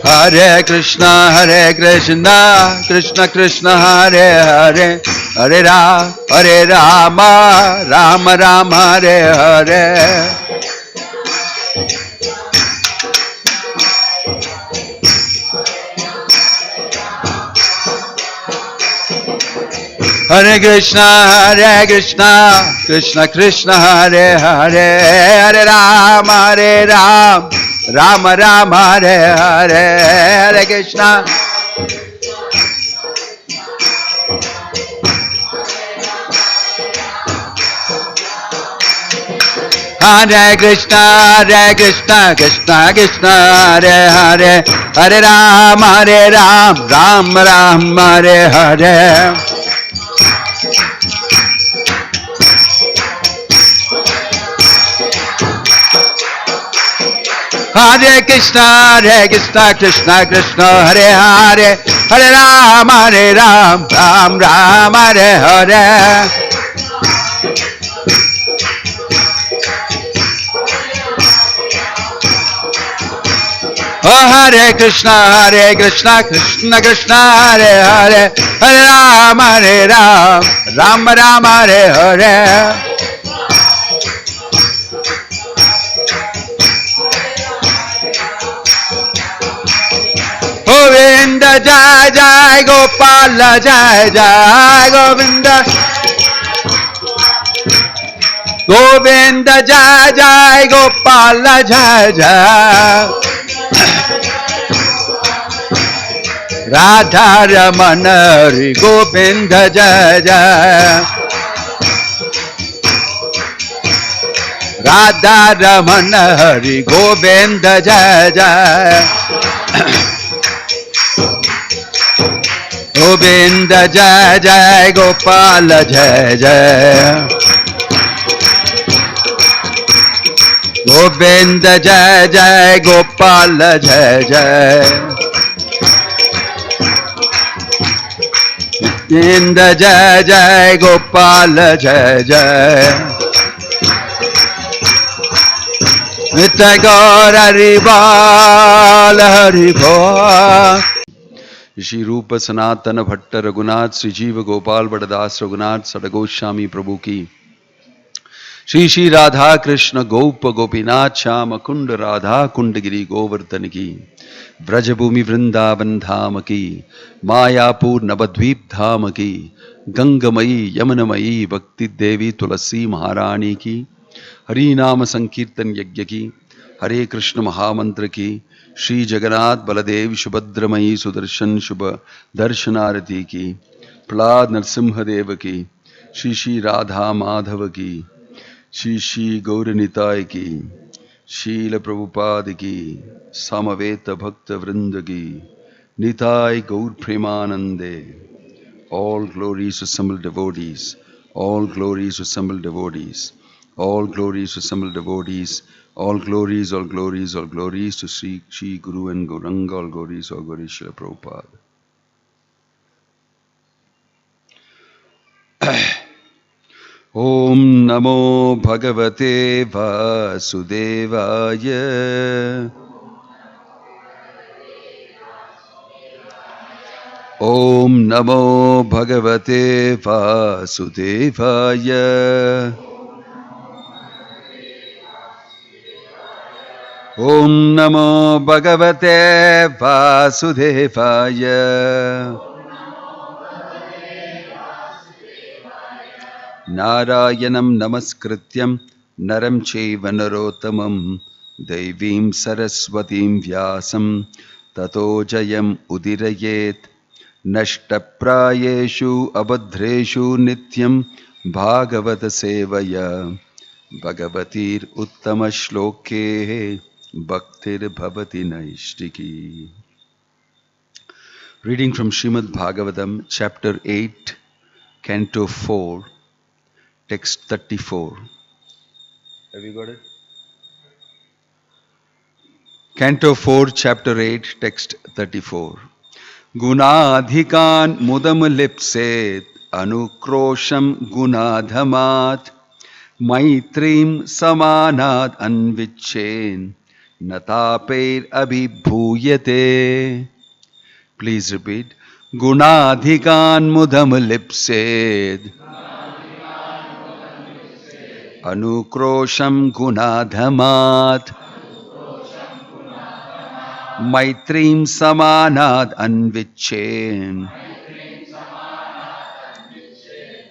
Hare Krishna, Krishna Krishna, Hare Hare, Hare Rama, Rama Rama, Hare Hare. Hare Krishna, Krishna Krishna, Hare Hare, Hare Rama, Rama Rama, Hare Hare. Hare Krishna. Hare Krishna, Krishna Krishna, Hare Hare, Hare Rama, Rama Rama, Hare Hare. Hare Krishna, Krishna Krishna, Hare Hare, Hare Rama, Rama Rama, Hare Hare. Oh, Hare Krishna, Krishna Krishna, Hare Hare, Hare Rama, Rama Rama, Hare Hare. Govinda Jai Jai Gopala Jai Jai Govinda. Govinda Jai Jai Gopala Jai Jai. Radha Ramana Hari Govinda Jai Jai. Radha Ramana Hari Govinda Jai Jai. Govinda Jai Jai Gopala Jai Jai. Govinda Jai Jai Gopala Jai Jai. Govinda Jai Jai Gopala Jai Jai. Nitya Gaur Hari Bol Hari Bol. Shri रूप सनातन भट्ट रघुनाथ श्री जीव गोपाल बड़दास रघुनाथ सडगोस्वामी प्रभु की। श्री श्री राधा कृष्ण गोप गोपीनाथ श्याम कुंड राधा कुंड गिरी गोवर्धन की। ब्रजभूमि वृंदावन धाम की। मायापुर नवद्वीप धाम की। गंगमयी यमुनमयी भक्ति देवी तुलसी महारानी की। हरि नाम संकीर्तन यज्ञ की। हरे कृष्ण महामंत्र की। श्री जगन्नाथ बलदेव सुभद्रमयी सुदर्शन शुभ दर्शनारती की। प्रहलाद नरसिंहदेव की। श्री श्री राधा माधव की। श्री श्री गौर निताय की। शील प्रभुपाद की। समवेत भक्त वृंद की। निताय गौर प्रेमानंदे। All glories to assembled devotees. All glories to assembled devotees. All glories to assembled devotees. All glories, all glories, all glories to Sri Guru and Gauranga. All glories, all glories, Srila Prabhupada. Om Namo Bhagavate Vasudevaya. Om Namo Bhagavate Vasudevaya. Om Namo Bhagavate Vasudevaya. Narayanam Namaskrityam Naram Chaiva Narottamam Devim Saraswatim Vyasam Tato Jayam Udirayet Nashtaprayeshu Abadreshu Nityam Bhagavata Sevaya Bhagavatir Uttama Shloke Bhaktir Bhavati Naishtiki. Reading from Srimad Bhagavatam, Chapter 8, Canto 4, Text 34. Have you got it? Canto 4, Chapter 8, Text 34. Gunadhikan mudam lipset anukrosham gunadhamat Maitrim samanad anvichen nataper abhibhuyate. Please repeat. Gunadhikan mudam lipsed anukrosham gunadhamat. Maitrim samanad anvichen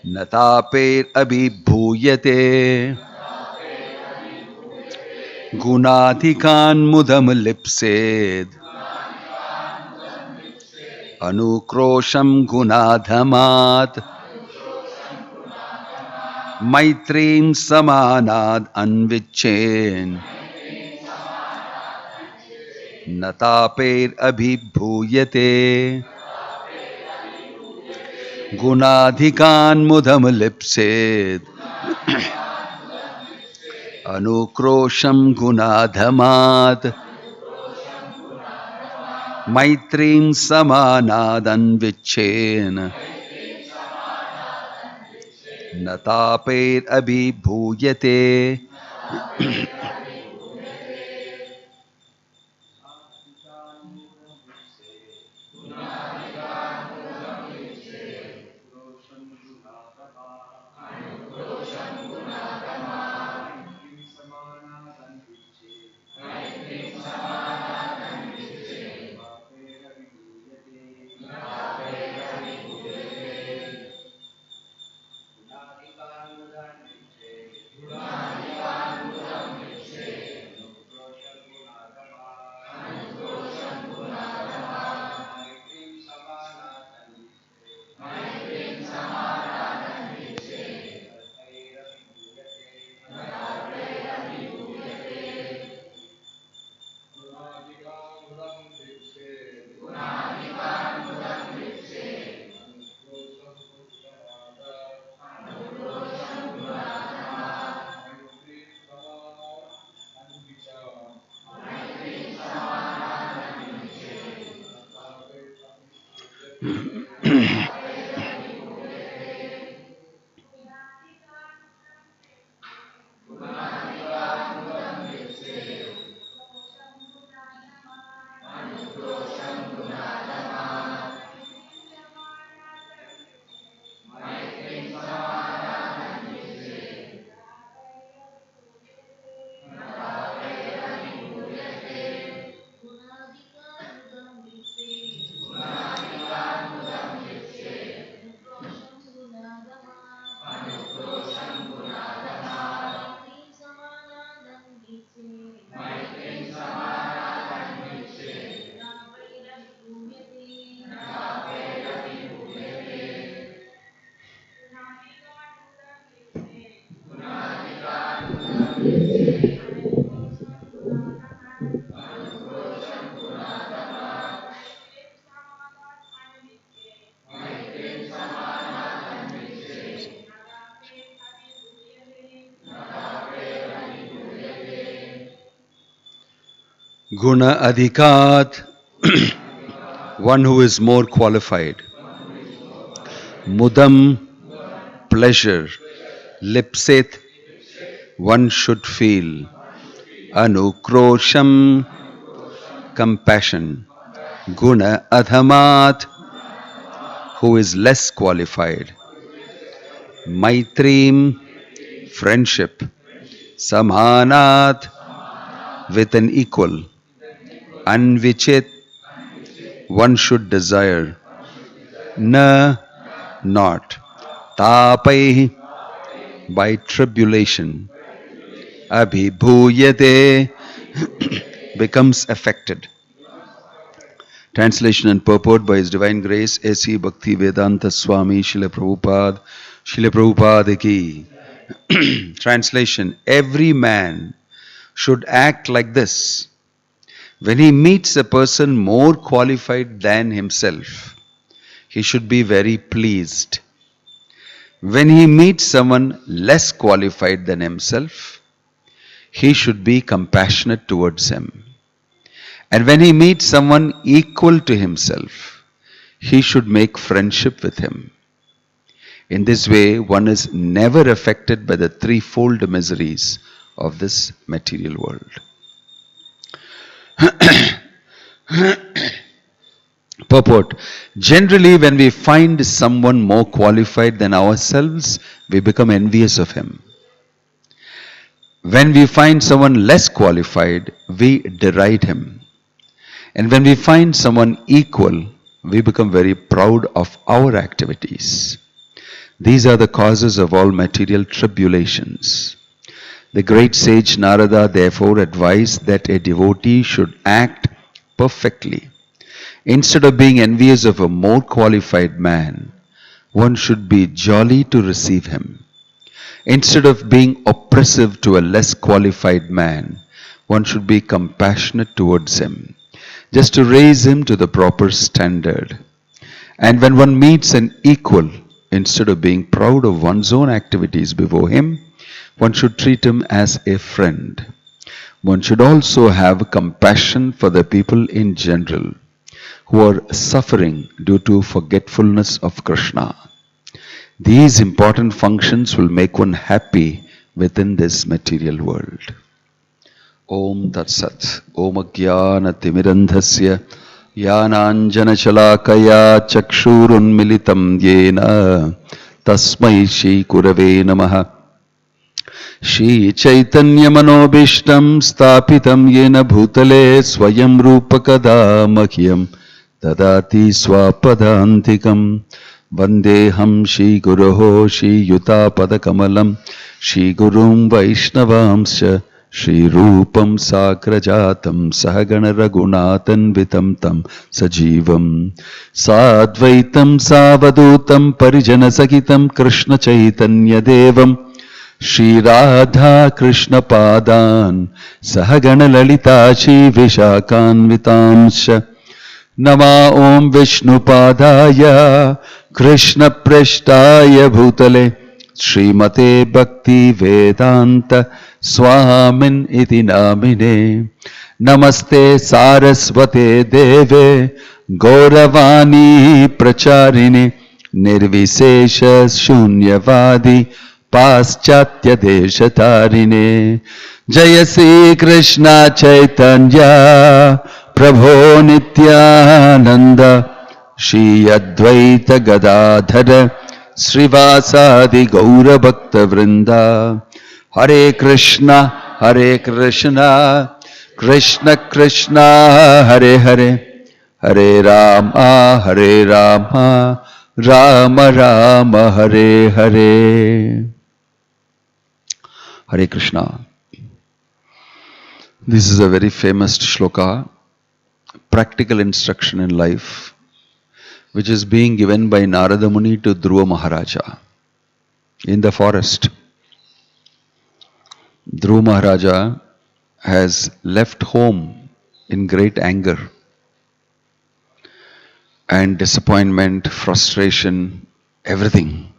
nataper abhibhuyate. Gunadhikan mudam lipsed anukrosham gunadhamat. Maitrim samanad anvichen nataper abhibhuyate. Gunadhikan mudam lipsed anukrosham gunadhamat. Maitrim samanad anvichen nataper abhibhuyate. Guna adhikat, one who is more qualified. Mudam, pleasure. Lipset, one should feel. Anukrosham, compassion. Guna adhamat, who is less qualified. Maitrim, friendship. Samanat, with an equal. Anvichit, one should desire. Na, not. Tapai, by tribulation. Abhibhuyate, becomes affected. Translation and purport by His Divine Grace A.C. Bhakti Vedanta Swami Srila Prabhupada ki. Translation: every man should act like this. When he meets a person more qualified than himself, he should be very pleased. When he meets someone less qualified than himself, he should be compassionate towards him. And when he meets someone equal to himself, he should make friendship with him. In this way, one is never affected by the threefold miseries of this material world. Purport. Generally, when we find someone more qualified than ourselves, we become envious of him. When we find someone less qualified, we deride him. And when we find someone equal, we become very proud of our activities. These are the causes of all material tribulations. The great sage Narada therefore advised that a devotee should act perfectly. Instead of being envious of a more qualified man, one should be jolly to receive him. Instead of being oppressive to a less qualified man, one should be compassionate towards him, just to raise him to the proper standard. And when one meets an equal, instead of being proud of one's own activities before him, one should treat him as a friend. One should also have compassion for the people in general who are suffering due to forgetfulness of Krishna. These important functions will make one happy within this material world. Om Tat Sat. Om Ajnana Timirandhasya Yananjana Shalakaya Chakshurun Militam Yena Tasmai Shri Kurave Namaha. Shri Chaitanya Manobishtam Stapitam Yena Bhutale Swayam Rupakada Mahyam Dadati Swapadantikam Vandeham Shri Guruho Shri Yuta Padakamalam Shri Gurum Vaishnavamsya Shri Rupam Sakrajatam Sahagana Raghunathan Tam Sajivam Sadvaitam Savadutam Parijana Sakitam Krishna Chaitanya Devam Shri Radha Krishna Padan Sahagana Lalita Shri Vishakanvitamsha Nama Om Vishnu Padaya Krishna Prishtaya Bhutale Srimate Bhakti Vedanta Swamin Iti Namine Namaste Saraswate Deve Gauravani Pracharine Nirvisesha Shunyavadi Paschatya Deshatarine Jaya Sri Krishna Chaitanya Prabho Nityananda Shri Advaita Gadadhara Srivasadi Gaura Bhakta Vrinda Hare Krishna Krishna Krishna Hare Hare Hare Rama Rama Rama Hare Hare. Hare Krishna. This is a very famous shloka, practical instruction in life, which is being given by Narada Muni to Dhruva Maharaja in the forest. Dhruva Maharaja has left home in great anger and disappointment, frustration, everything.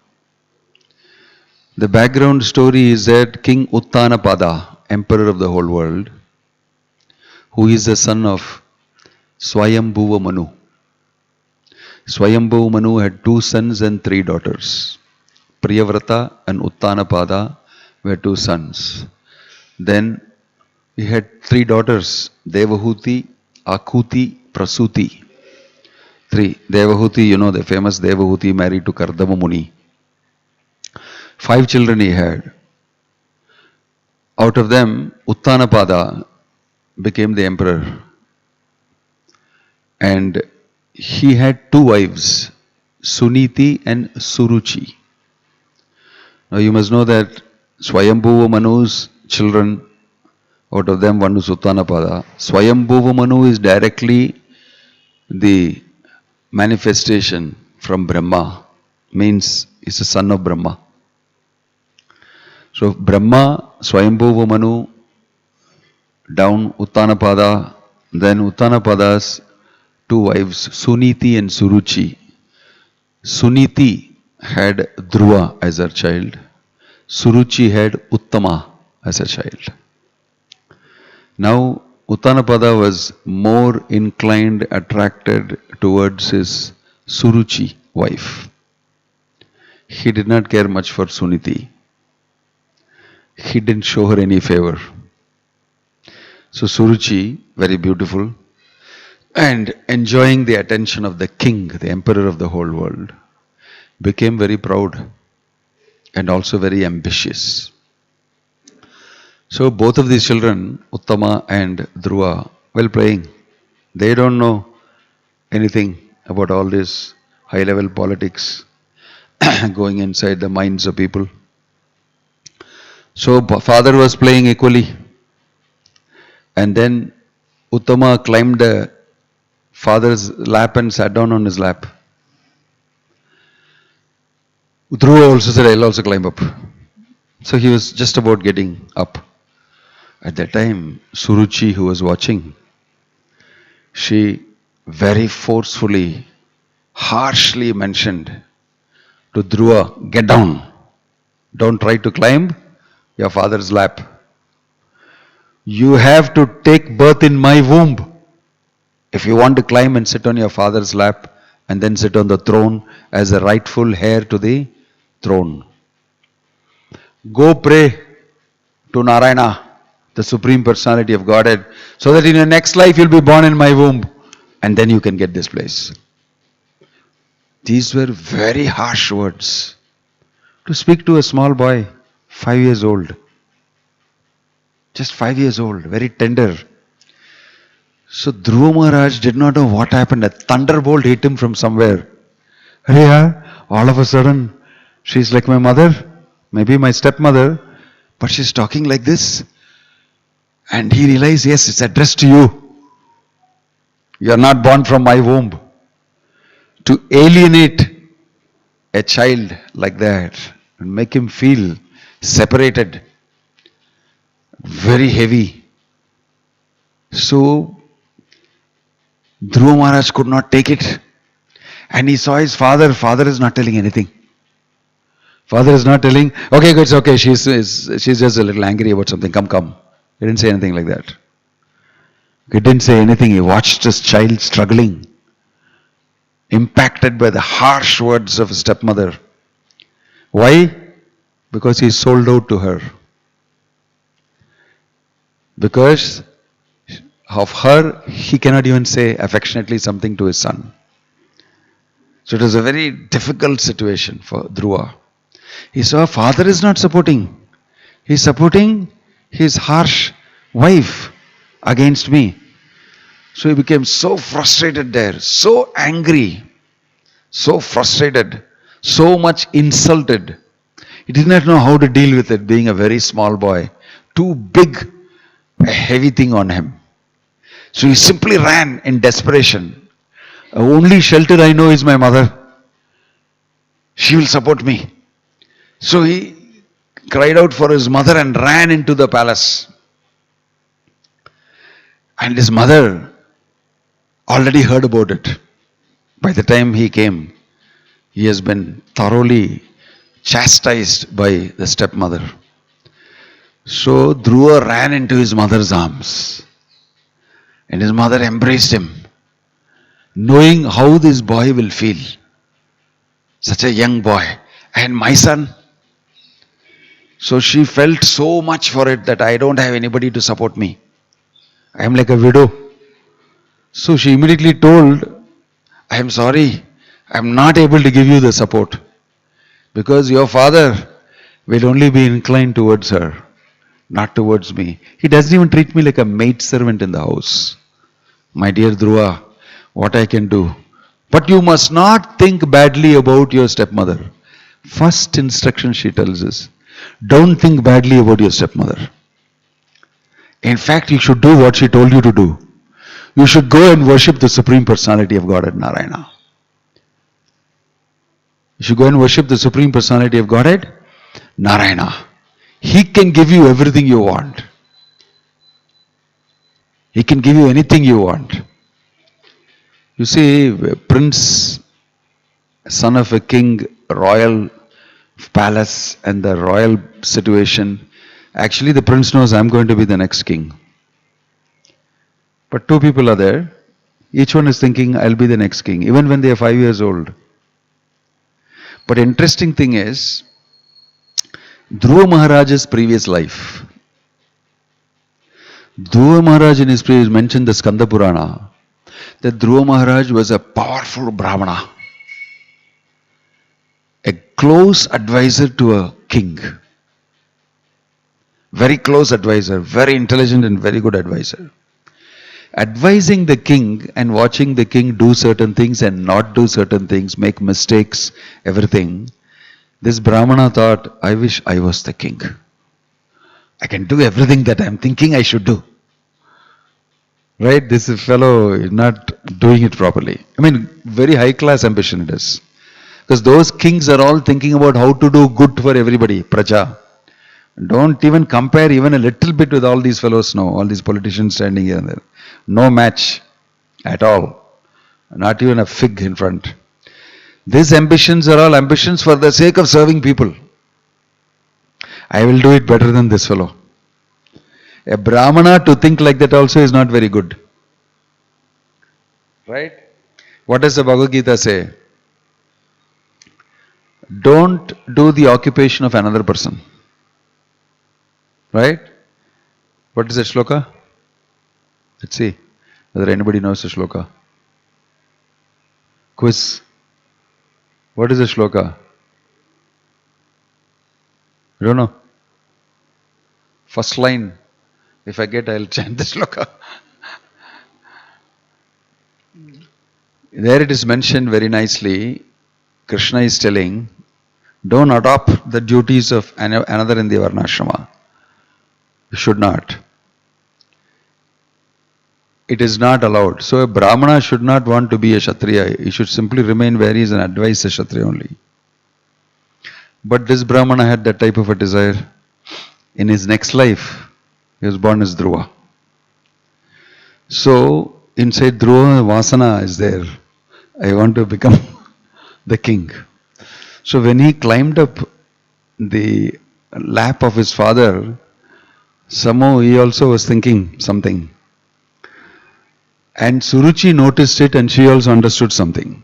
The background story is that King Uttanapada, emperor of the whole world, who is the son of Swayambhuva Manu. Swayambhuva Manu had 2 sons and 3 daughters. Priyavrata and Uttanapada were 2 sons. Then he had 3 daughters, Devahuti, Akuti, Prasuti. 3. Devahuti, the famous Devahuti married to Kardama Muni. 5 children he had. Out of them, Uttanapada became the emperor. And he had 2 wives, Suniti and Suruchi. Now you must know that Swayambhuva Manu's children, out of them one is Uttanapada. Swayambhuva Manu is directly the manifestation from Brahma, means is a son of Brahma. So Brahma, Swayambhuva Manu, down Uttanapada, then Uttanapada's 2 wives, Suniti and Suruchi. Suniti had Dhruva as her child. Suruchi had Uttama as a child. Now Uttanapada was more inclined, attracted towards his Suruchi wife. he did not care much for Suniti. He didn't show her any favor. So Suruchi, very beautiful, and enjoying the attention of the king, the emperor of the whole world, became very proud and also very ambitious. So both of these children, Uttama and Dhruva, while playing, they don't know anything about all this high-level politics going inside the minds of people. So father was playing equally, and then Uttama climbed the father's lap and sat down on his lap. Dhruva also said, I'll also climb up. So he was just about getting up. At that time, Suruchi, who was watching, she very forcefully, harshly mentioned to Dhruva, get down. Don't try to climb your father's lap. You have to take birth in my womb if you want to climb and sit on your father's lap and then sit on the throne as a rightful heir to the throne. Go pray to Narayana, the Supreme Personality of Godhead, so that in your next life you'll be born in my womb and then you can get this place. These were very harsh words to speak to a small boy, 5 years old. Just 5 years old, very tender. So Dhruva Maharaj did not know what happened. A thunderbolt hit him from somewhere. All of a sudden, she's like my mother, maybe my stepmother, but she's talking like this. And he realized, yes, it's addressed to you. You are not born from my womb. To alienate a child like that and make him feel separated, very heavy. So Dhruva Maharaj could not take it. And he saw his father. Father is not telling anything. Father is not telling, okay, good, it's okay. She's just a little angry about something. Come. He didn't say anything like that. He didn't say anything. He watched his child struggling, impacted by the harsh words of his stepmother. Why? Because he sold out to her. Because of her, he cannot even say affectionately something to his son. So it was a very difficult situation for Dhruva. He saw father is not supporting. He's supporting his harsh wife against me. So he became so frustrated there, so angry, so frustrated, so much insulted. He did not know how to deal with it, being a very small boy. Too big a heavy thing on him. So he simply ran in desperation. Only shelter I know is my mother. She will support me. So he cried out for his mother and ran into the palace. And his mother already heard about it. By the time he came, he has been thoroughly chastised by the stepmother. So Dhruva ran into his mother's arms. And his mother embraced him, knowing how this boy will feel. Such a young boy. And my son. So she felt so much for it that I don't have anybody to support me. I am like a widow. So she immediately told, I am sorry, I am not able to give you the support. Because your father will only be inclined towards her, not towards me. He doesn't even treat me like a maid servant in the house. My dear Dhruva, what I can do. But you must not think badly about your stepmother. First instruction she tells us, don't think badly about your stepmother. In fact, you should do what she told you to do. You should go and worship the Supreme Personality of Godhead, Narayana. You should go and worship the Supreme Personality of Godhead, Narayana. He can give you everything you want. He can give you anything you want. You see, prince, son of a king, royal palace and the royal situation, actually the prince knows I'm going to be the next king. But two people are there. Each one is thinking I'll be the next king, even when they are 5 years old. But interesting thing is, Dhruva Maharaj's previous life. Dhruva Maharaj in his previous mentioned the Skanda Purana, that Dhruva Maharaj was a powerful Brahmana, a close advisor to a king. Very close advisor, very intelligent and very good advisor. Advising the king and watching the king do certain things and not do certain things, make mistakes, everything. This Brahmana thought, I wish I was the king. I can do everything that I am thinking I should do. Right? This fellow is not doing it properly. I mean, very high class ambition it is. Because those kings are all thinking about how to do good for everybody, praja. Don't even compare even a little bit with all these fellows now, all these politicians standing here and there. No match at all. Not even a fig in front. These ambitions are all ambitions for the sake of serving people. I will do it better than this fellow. A Brahmana to think like that also is not very good. Right? What does the Bhagavad Gita say? Don't do the occupation of another person. Right? What is that shloka? Let's see whether anybody knows the shloka. Quiz. What is the shloka? I don't know. First line. If I get, I'll chant the shloka. There it is mentioned very nicely. Krishna is telling, don't adopt the duties of another in the Varnashrama. You should not. It is not allowed. So a Brahmana should not want to be a Kshatriya. He should simply remain where he is and advise the Kshatriya only. But this Brahmana had that type of a desire. In his next life, he was born as Dhruva. So, inside Dhruva, Vasana is there. I want to become the king. So when he climbed up the lap of his father, somehow he also was thinking something. And Suruchi noticed it and she also understood something.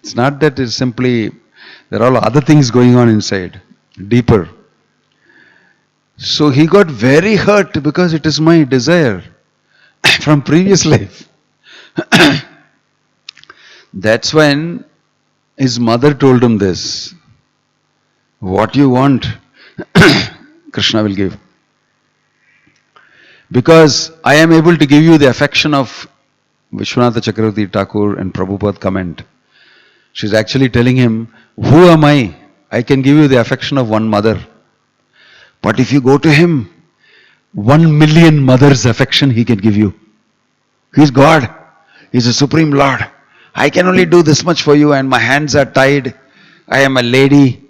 It's not that it's simply, there are all other things going on inside, deeper. So he got very hurt because it is my desire from previous life. That's when his mother told him this. What you want, Krishna will give. Because I am able to give you the affection of Vishwanatha Chakravarti Thakur and Prabhupada comment. She's actually telling him, who am I? I can give you the affection of one mother. But if you go to him, 1 million mothers' affection he can give you. He's God. He's a Supreme Lord. I can only do this much for you and my hands are tied. I am a lady.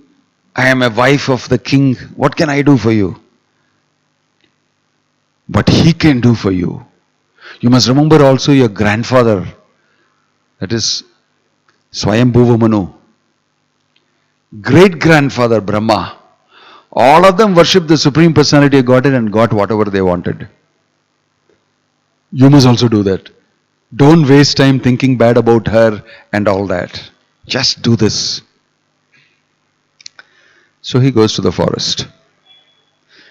I am a wife of the king. What can I do for you? But he can do for you. You must remember also your grandfather. That is Swayambhuva Manu. Great-grandfather Brahma. All of them worshipped the Supreme Personality of Godhead and got whatever they wanted. You must also do that. Don't waste time thinking bad about her and all that. Just do this. So he goes to the forest.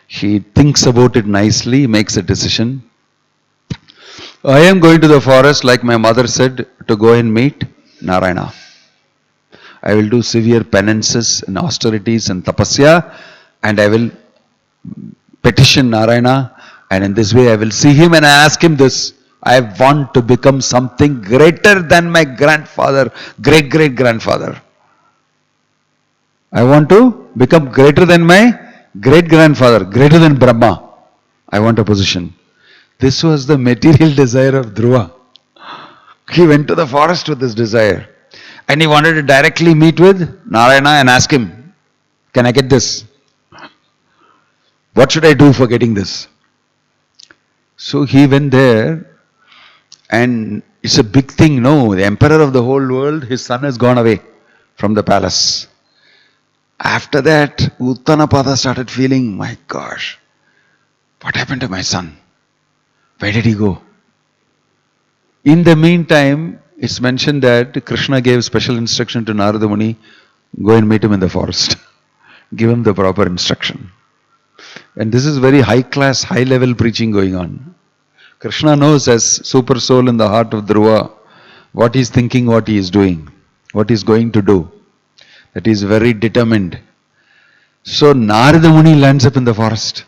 He thinks about it nicely, makes a decision. I am going to the forest, like my mother said, to go and meet Narayana. I will do severe penances and austerities and tapasya, and I will petition Narayana, and in this way I will see him and I ask him this. I want to become something greater than my grandfather, great-great-grandfather. I want to become greater than my great-grandfather, greater than Brahma. I want a position. This was the material desire of Dhruva. He went to the forest with this desire. And he wanted to directly meet with Narayana and ask him, can I get this? What should I do for getting this? So he went there, and it's a big thing. No, the emperor of the whole world, his son has gone away from the palace. After that, Uttanapada started feeling, my gosh, what happened to my son? Where did he go? In the meantime, it's mentioned that Krishna gave special instruction to Narada Muni, Go and meet him in the forest. Give him the proper instruction. And this is very high class, high level preaching going on. Krishna knows as super soul in the heart of Dhruva what he is thinking, what he is doing, what he is going to do. That he is very determined. So Narada Muni lands up in the forest.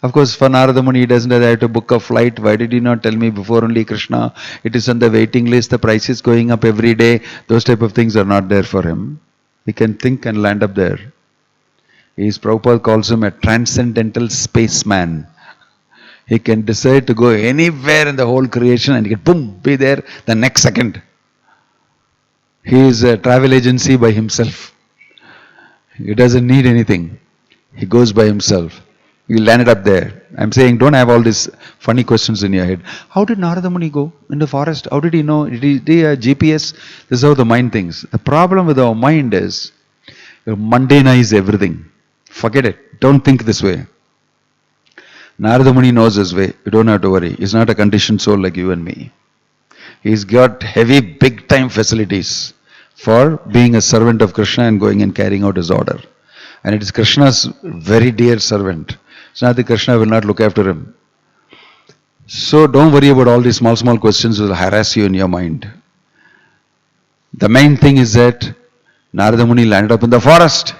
Of course, for Narada Muni, he doesn't have to book a flight. Why did he not tell me before only, Krishna? It is on the waiting list, the price is going up every day. Those type of things are not there for him. He can think and land up there. Prabhupada calls him a transcendental spaceman. He can decide to go anywhere in the whole creation and he can boom, be there the next second. He is a travel agency by himself. He doesn't need anything. He goes by himself. He landed up there. I'm saying don't have all these funny questions in your head. How did Narada Muni go in the forest? How did he know? Did he have GPS? This is how the mind thinks. The problem with our mind is you mundanize everything. Forget it. Don't think this way. Narada Muni knows his way. You don't have to worry. He's not a conditioned soul like you and me. He's got heavy, big time facilities for being a servant of Krishna and going and carrying out his order. And it is Krishna's very dear servant. It's not that Krishna will not look after him. So don't worry about all these small questions that will harass you in your mind. The main thing is that Narada Muni landed up in the forest.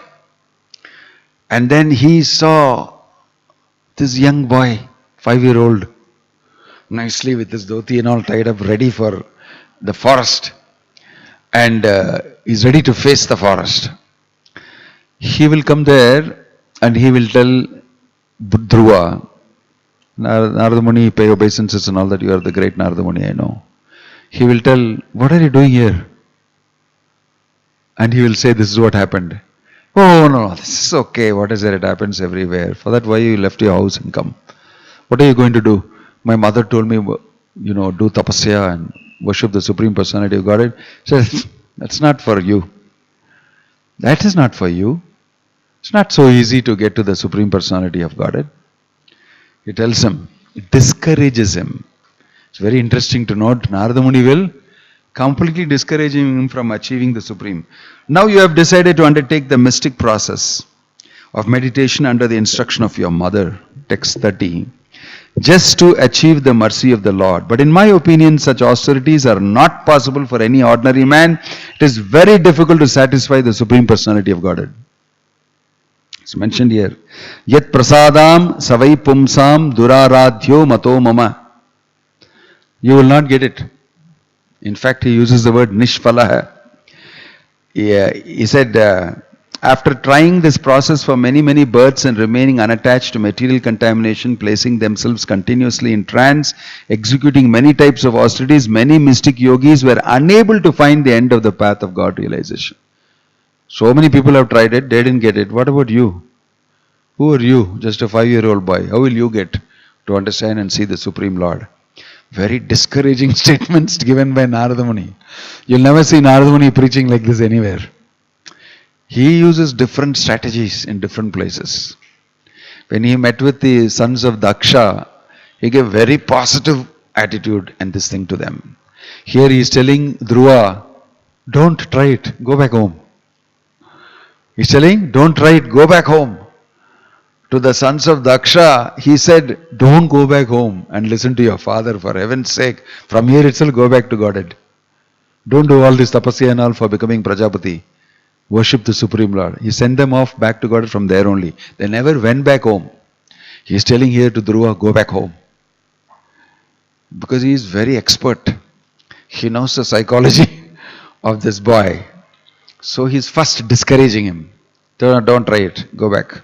And then he saw this young boy, 5-year-old, nicely with his dhoti and all tied up, ready for the forest. And he's ready to face the forest. He will come there and he will tell Dhruva, Narada Muni, pay obeisances and all that, you are the great Narada Muni, I know. He will tell, what are you doing here? And he will say, this is what happened. Oh no, this is okay, what is there, it happens everywhere. For that, why you left your house and come? What are you going to do? My mother told me, do tapasya and worship the Supreme Personality of Godhead. She said, that's not for you. That is not for you. It's not so easy to get to the Supreme Personality of Godhead. He tells him, it discourages him. It's very interesting to note, Narada Muni will completely discouraging him from achieving the Supreme. Now you have decided to undertake the mystic process of meditation under the instruction of your mother, text 30, just to achieve the mercy of the Lord. But in my opinion, such austerities are not possible for any ordinary man. It is very difficult to satisfy the Supreme Personality of Godhead. It's mentioned here. Yat prasadam savai pumsam duraradhyo mato mama. You will not get it. In fact, he uses the word nishpalaha. He said, after trying this process for many births and remaining unattached to material contamination, placing themselves continuously in trance, executing many types of austerities, many mystic yogis were unable to find the end of the path of God realization. So many people have tried it, they didn't get it. What about you? Who are you? Just a 5-year-old boy. How will you get to understand and see the Supreme Lord? Very discouraging statements given by Narada Muni. You'll never see Narada Muni preaching like this anywhere. He uses different strategies in different places. When he met with the sons of Daksha, he gave very positive attitude and this thing to them. Here he is telling Dhruva, don't try it, go back home. He's telling, don't try it, go back home. To the sons of Daksha, he said, don't go back home and listen to your father, for heaven's sake. From here itself, go back to Godhead. Don't do all this tapasya and all for becoming Prajapati. Worship the Supreme Lord. He sent them off back to Godhead from there only. They never went back home. He is telling here to Dhruva, go back home. Because he is very expert. He knows the psychology of this boy. So he is first discouraging him. Don't try it, go back.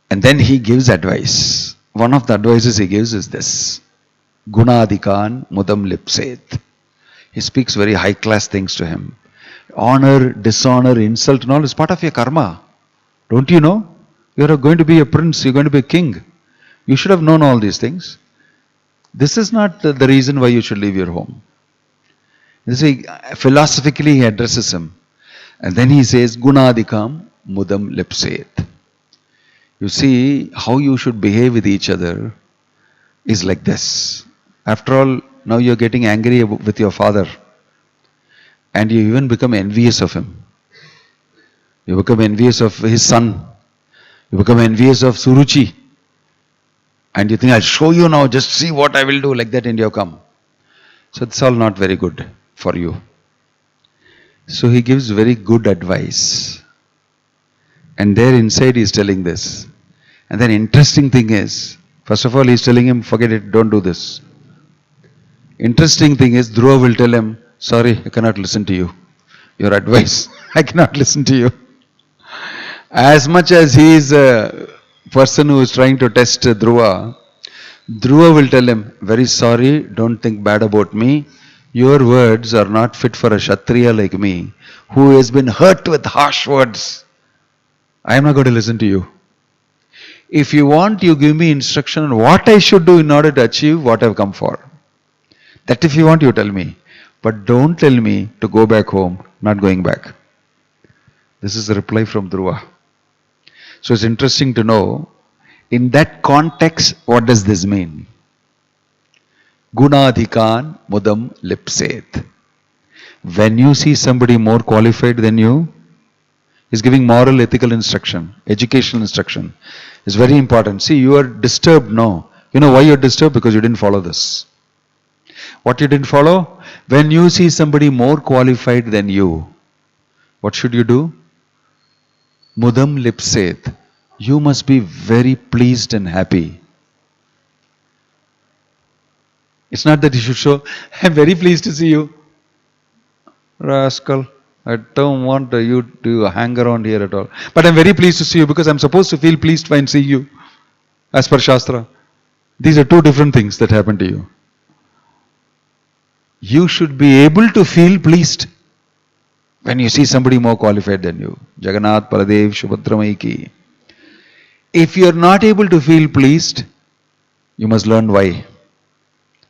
And then he gives advice. One of the advices he gives is this. Gunadikan mudam lipset. He speaks very high class things to him. Honor, dishonor, insult and all is part of your karma. Don't you know? You are going to be a prince, you are going to be a king. You should have known all these things. This is not the reason why you should leave your home. You see, philosophically he addresses him. And then he says, Gunadikam mudam lipset. You see, how you should behave with each other is like this. After all, now you are getting angry with your father. And you even become envious of him. You become envious of his son. You become envious of Suruchi. And you think, I'll show you now, just see what I will do, like that, and you have come. So it's all not very good for you. So he gives very good advice. And there inside he is telling this. And then interesting thing is, first of all he is telling him, forget it, don't do this. Interesting thing is, Dhruva will tell him, sorry, I cannot listen to you. Your advice, I cannot listen to you. As much as he is a person who is trying to test Dhruva, Dhruva will tell him, very sorry, don't think bad about me. Your words are not fit for a Kshatriya like me, who has been hurt with harsh words. I am not going to listen to you. If you want, you give me instruction on what I should do in order to achieve what I have come for. That if you want, you tell me. But don't tell me to go back home, not going back. This is the reply from Dhruva. So it's interesting to know, in that context, what does this mean? Gunadhikan mudam lipset. When you see somebody more qualified than you, he's giving moral, ethical instruction, educational instruction. It's very important. See, you are disturbed now. You know why you're disturbed? Because you didn't follow this. What you didn't follow? When you see somebody more qualified than you, what should you do? Mudam lipset. You must be very pleased and happy. It's not that you should show, I'm very pleased to see you. Rascal, I don't want you to hang around here at all. But I'm very pleased to see you because I'm supposed to feel pleased when seeing you. As per Shastra. These are two different things that happen to you. You should be able to feel pleased when you see somebody more qualified than you. Jagannath, Baladev, Subhadra Maiki. If you are not able to feel pleased, you must learn why.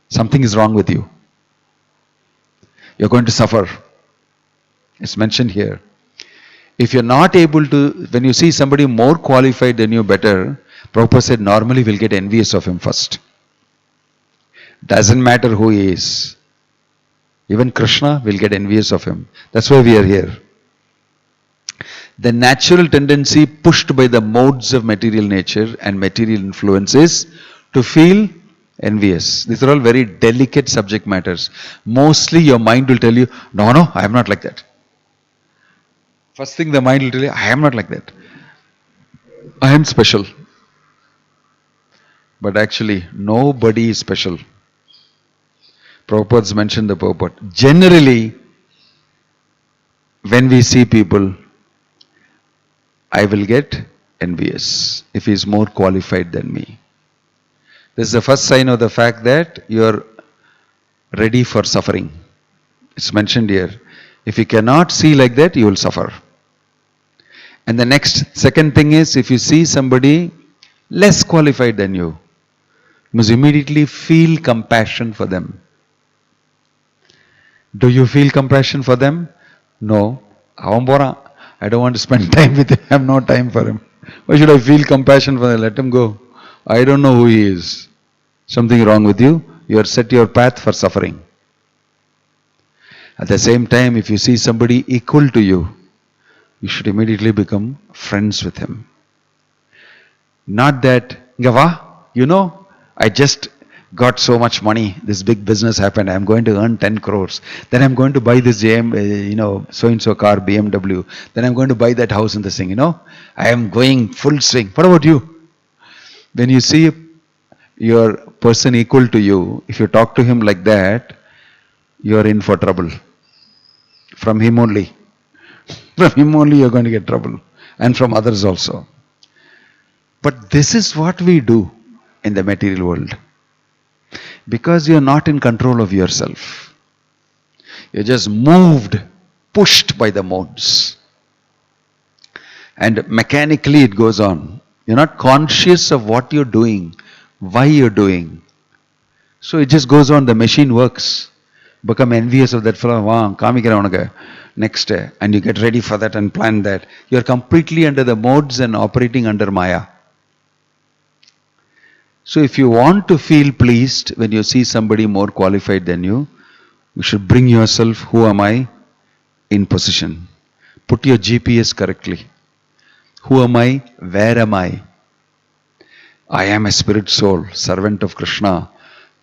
Something is wrong with you. You're going to suffer. It's mentioned here. If you're not able to, when you see somebody more qualified than you better, Prabhupada said normally we'll get envious of him first. Doesn't matter who he is. Even Krishna will get envious of him. That's why we are here. The natural tendency pushed by the modes of material nature and material influences to feel envious. These are all very delicate subject matters. Mostly your mind will tell you, no, I am not like that. First thing the mind will tell you, I am not like that. I am special. But actually, nobody is special. Prabhupada's mentioned the purport. Generally, when we see people, I will get envious if he is more qualified than me. This is the first sign of the fact that you are ready for suffering. It's mentioned here. If you cannot see like that, you will suffer. And the second thing is, if you see somebody less qualified than you, you must immediately feel compassion for them. Do you feel compassion for them? No. I don't want to spend time with him. I have no time for him. Why should I feel compassion for him? Let him go. I don't know who he is. Something wrong with you. You are set your path for suffering. At the same time, if you see somebody equal to you, you should immediately become friends with him. Not that, I just got so much money, this big business happened, I'm going to earn 10 crores. Then I'm going to buy this so-and-so car, BMW. Then I'm going to buy that house in this thing, I am going full swing. What about you? When you see your person equal to you, if you talk to him like that, you are in for trouble. From him only. From him only you're going to get trouble. And from others also. But this is what we do in the material world. Because you're not in control of yourself. You're just moved, pushed by the modes. And mechanically it goes on. You're not conscious of what you're doing, why you're doing. So it just goes on, the machine works. Become envious of that fellow, next day, and you get ready for that and plan that. You're completely under the modes and operating under Maya. So if you want to feel pleased when you see somebody more qualified than you, you should bring yourself, who am I? in position. Put your GPS correctly. Who am I? Where am I? I am a spirit soul, servant of Krishna,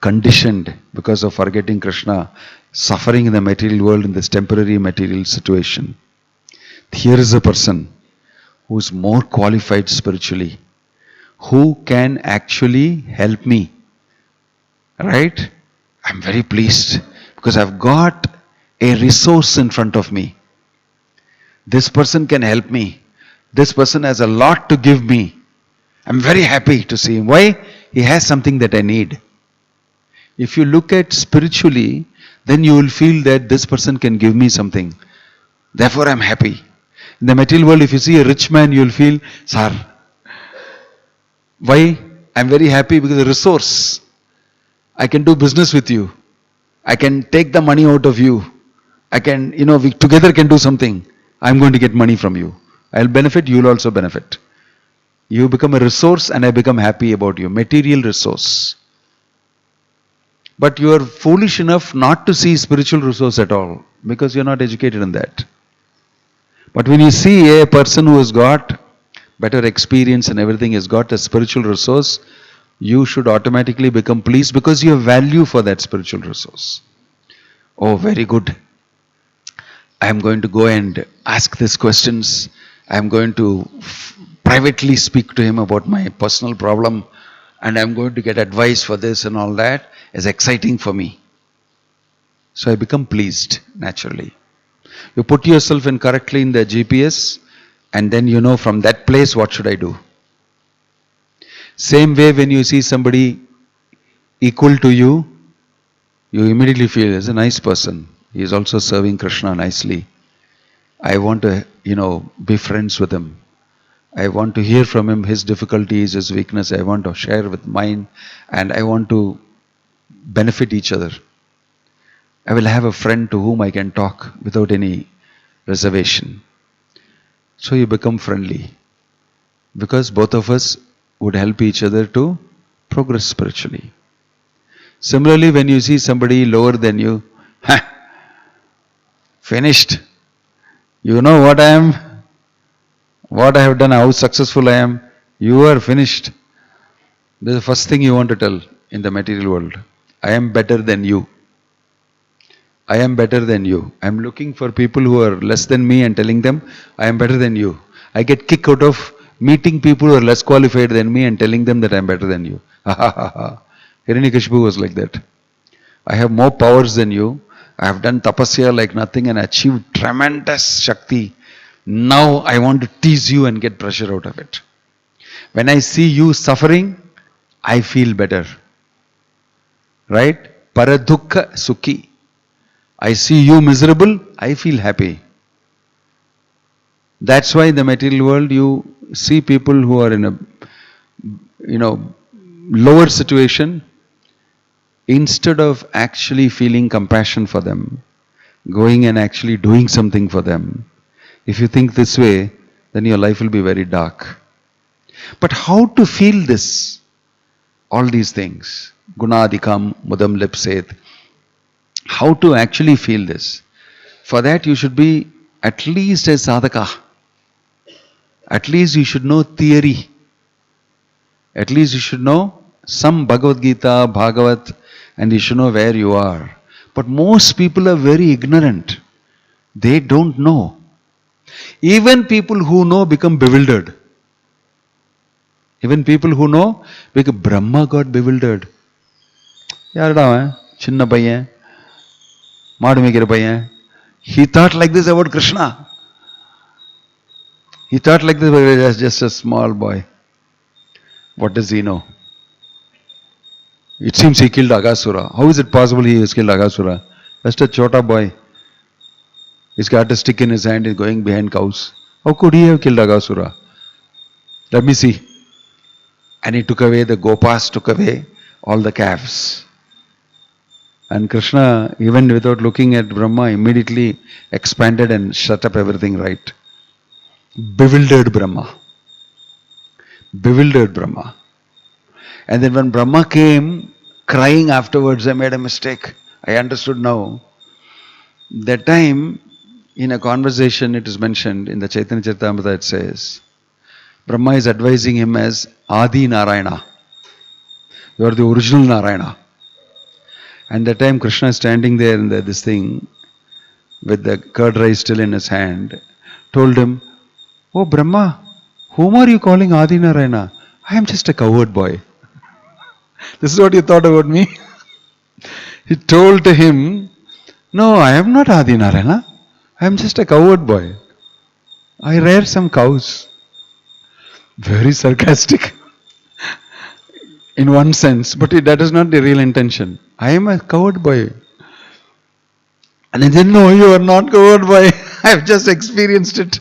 conditioned because of forgetting Krishna, suffering in the material world in this temporary material situation. Here is a person who is more qualified spiritually, who can actually help me. Right? I'm very pleased because I've got a resource in front of me. This person can help me. This person has a lot to give me. I'm very happy to see him. Why? He has something that I need. If you look at spiritually, then you will feel that this person can give me something. Therefore, I'm happy. In the material world, if you see a rich man, you will feel, Sir. Why? I'm very happy because the resource. I can do business with you. I can take the money out of you. I can, we together can do something. I'm going to get money from you. I'll benefit, you'll also benefit. You become a resource and I become happy about you. Material resource. But you are foolish enough not to see spiritual resource at all because you're not educated in that. But when you see a person who has got better experience and everything, has got a spiritual resource, you should automatically become pleased because you have value for that spiritual resource. Oh, very good. I am going to go and ask these questions. I am going to privately speak to him about my personal problem and I am going to get advice for this and all that. Is exciting for me. So I become pleased naturally. You put yourself in correctly in the GPS and then you know from that place what should I do. Same way when you see somebody equal to you, you immediately feel as a nice person. He is also serving Krishna nicely. I want to, be friends with him. I want to hear from him his difficulties, his weakness. I want to share with mine and I want to benefit each other. I will have a friend to whom I can talk without any reservation. So you become friendly because both of us would help each other to progress spiritually. Similarly, when you see somebody lower than you, finished. You know what I am, what I have done, how successful I am. You are finished. This is the first thing you want to tell in the material world. I am better than you. I am better than you. I am looking for people who are less than me and telling them, I am better than you. I get kick out of meeting people who are less qualified than me and telling them that I am better than you. Hiranyakashipu was like that. I have more powers than you. I have done tapasya like nothing and achieved tremendous Shakti. Now I want to tease you and get pressure out of it. When I see you suffering, I feel better. Right? Paradukha sukhi. I see you miserable, I feel happy. That's why in the material world you see people who are in a lower situation. Instead of actually feeling compassion for them, going and actually doing something for them, if you think this way, then your life will be very dark. But how to feel this? All these things. Gunadikam mudam lipset. How to actually feel this? For that you should be at least a sadhaka. At least you should know theory. At least you should know some Bhagavad Gita, Bhagavat, and you should know where you are. But most people are very ignorant. They don't know. Even people who know become bewildered. Even people who know, because Brahma got bewildered. Yarada, chinna paiyan, maadu mekira paiyan. He thought like this about Krishna. He thought like this about just a small boy. What does he know? It seems he killed Aghasura. How is it possible he has killed Aghasura? Just a chota boy. He's got a stick in his hand, he's going behind cows. How could he have killed Aghasura? Let me see. And he took away, the Gopas took away all the calves. And Krishna, even without looking at Brahma, immediately expanded and shut up everything right. Bewildered Brahma. Bewildered Brahma. And then when Brahma came crying afterwards, I made a mistake. I understood now. That time, In a conversation, it is mentioned in the Chaitanya Charitamrita, it says, Brahma is advising him as Adi Narayana. You are the original Narayana. And that time Krishna is standing there in this thing with the curd rice still in his hand, told him, "Oh Brahma, whom are you calling Adi Narayana? I am just a cowherd boy." This is what you thought about me? He told to him, "No, I am not Adi Narayana. I am just a cowherd boy. I rear some cows." Very sarcastic in one sense, but that is not the real intention. I am a cowherd boy. And he said, "No, you are not cowherd boy. I have just experienced it.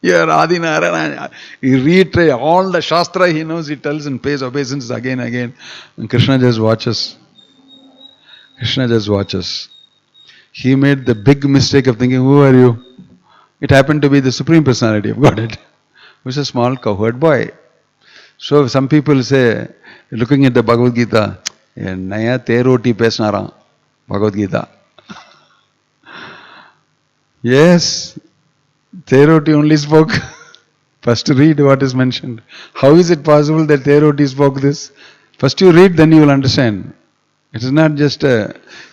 You are Adi Narayana." He reiterates all the Shastra he knows, he tells and pays obeisance again and again. And Krishna just watches. Krishna just watches. He made the big mistake of thinking, "Who are you?" It happened to be the Supreme Personality of Godhead, who is a small cowherd boy. So some people say, looking at the Bhagavad Gita, Naya Teroti Pesnaram, Bhagavad Gita. Yes, Teroti only spoke. First read what is mentioned. How is it possible that Teroti spoke this? First you read, then you will understand. It is not just a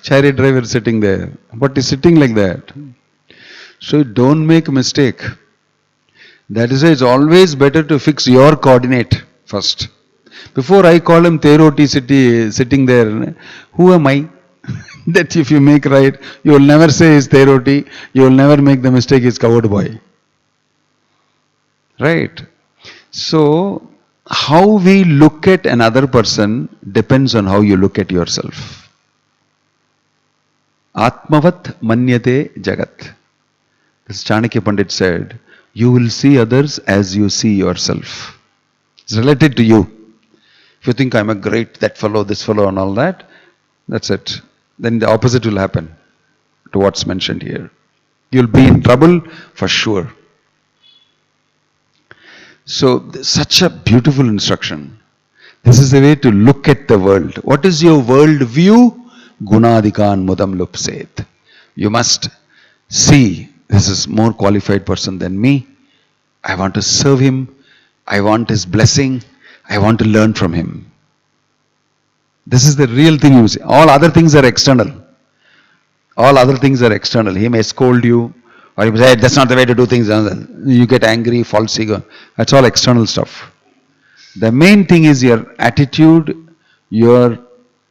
chariot driver sitting there, but is sitting like that. So don't make a mistake. That is why it's always better to fix your coordinate first. Before I call him Teroti sitting there, who am I? That if you make right, you will never say he's Teroti, you will never make the mistake he's cowherd boy. Right? So, how we look at another person depends on how you look at yourself. Atmavat manyate jagat. As Chanakya Pandit said, you will see others as you see yourself. It's related to you. If you think I'm a great, that fellow, this fellow and all that, that's it. Then the opposite will happen to what's mentioned here. You'll be in trouble for sure. So, such a beautiful instruction. This is the way to look at the world. What is your world view? Gunadikan mudam lupset. You must see, this is more qualified person than me. I want to serve him. I want his blessing. I want to learn from him. This is the real thing you see. All other things are external. All other things are external. He may scold you, or he may say, "That's not the way to do things." You get angry, false ego. That's all external stuff. The main thing is your attitude, your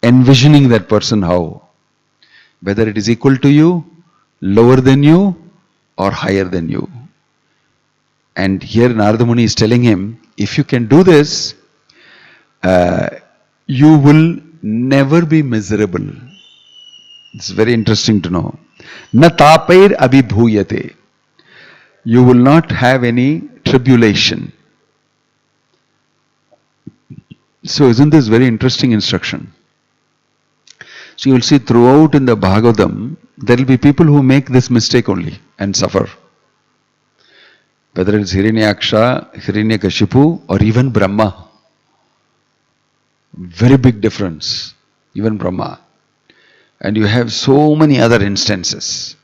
envisioning that person how. Whether it is equal to you, lower than you, or higher than you. And here Narada Muni is telling him, if you can do this, you will never be miserable. It's very interesting to know. Na tapair abhibhuyate. You will not have any tribulation. So isn't this very interesting instruction? So you will see throughout in the Bhagavatam, there will be people who make this mistake only and suffer. Whether it's Hiranyaksha, Hiranyakashipu, or even Brahma. Very big difference. Even Brahma. And you have so many other instances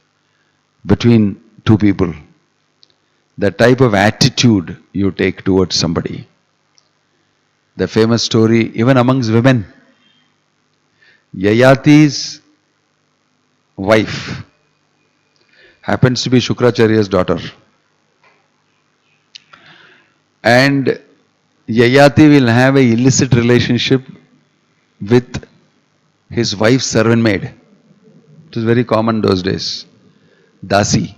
between two people. The type of attitude you take towards somebody. The famous story, even amongst women. Yayati's wife happens to be Shukracharya's daughter. And Yayati will have an illicit relationship with his wife's servant maid. It was very common those days. Dasi.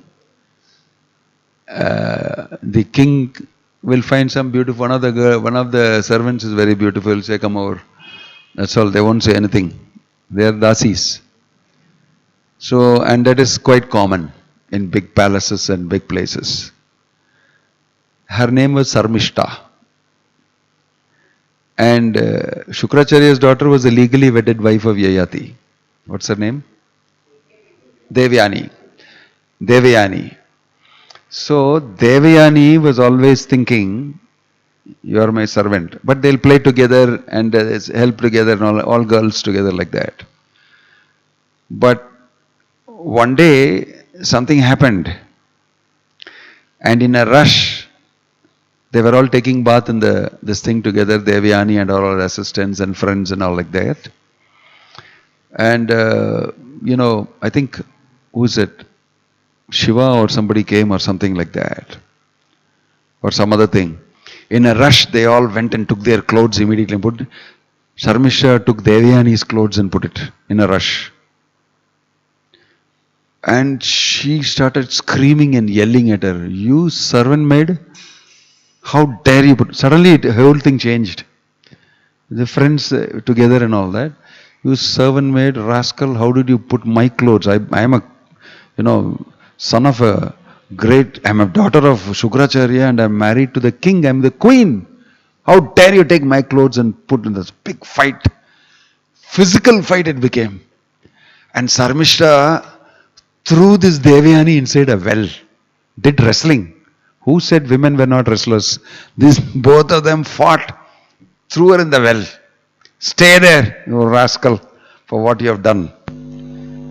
The king will find some beautiful, one of the servants is very beautiful, say, "Come over." That's all, they won't say anything. They are dasis. So, and that is quite common in big palaces and big places. Her name was Sarmishta. And Shukracharya's daughter was a legally wedded wife of Yayati. What's her name? Devyani. So Devyani was always thinking, "You are my servant." But they'll play together and help together and all girls together like that. But one day something happened. And in a rush, they were all taking bath in this thing together, Devyani and all our assistants and friends and all like that. And, I think, who's it? Shiva or somebody came or something like that. Or some other thing. In a rush, they all went and took their clothes immediately and put. Sharmisha took Devyani's clothes and put it in a rush. And she started screaming and yelling at her, "You servant maid, how dare you put..." Suddenly the whole thing changed. The friends together and all that. "You servant maid, rascal, how did you put my clothes? I am a, son of a I'm a daughter of Shukracharya and I'm married to the king, I'm the queen. How dare you take my clothes and put in this big fight?" Physical fight it became. And Sarmishra threw this Devyani inside a well. Did wrestling. Who said women were not wrestlers? Both of them fought. Threw her in the well. "Stay there, you rascal, for what you have done."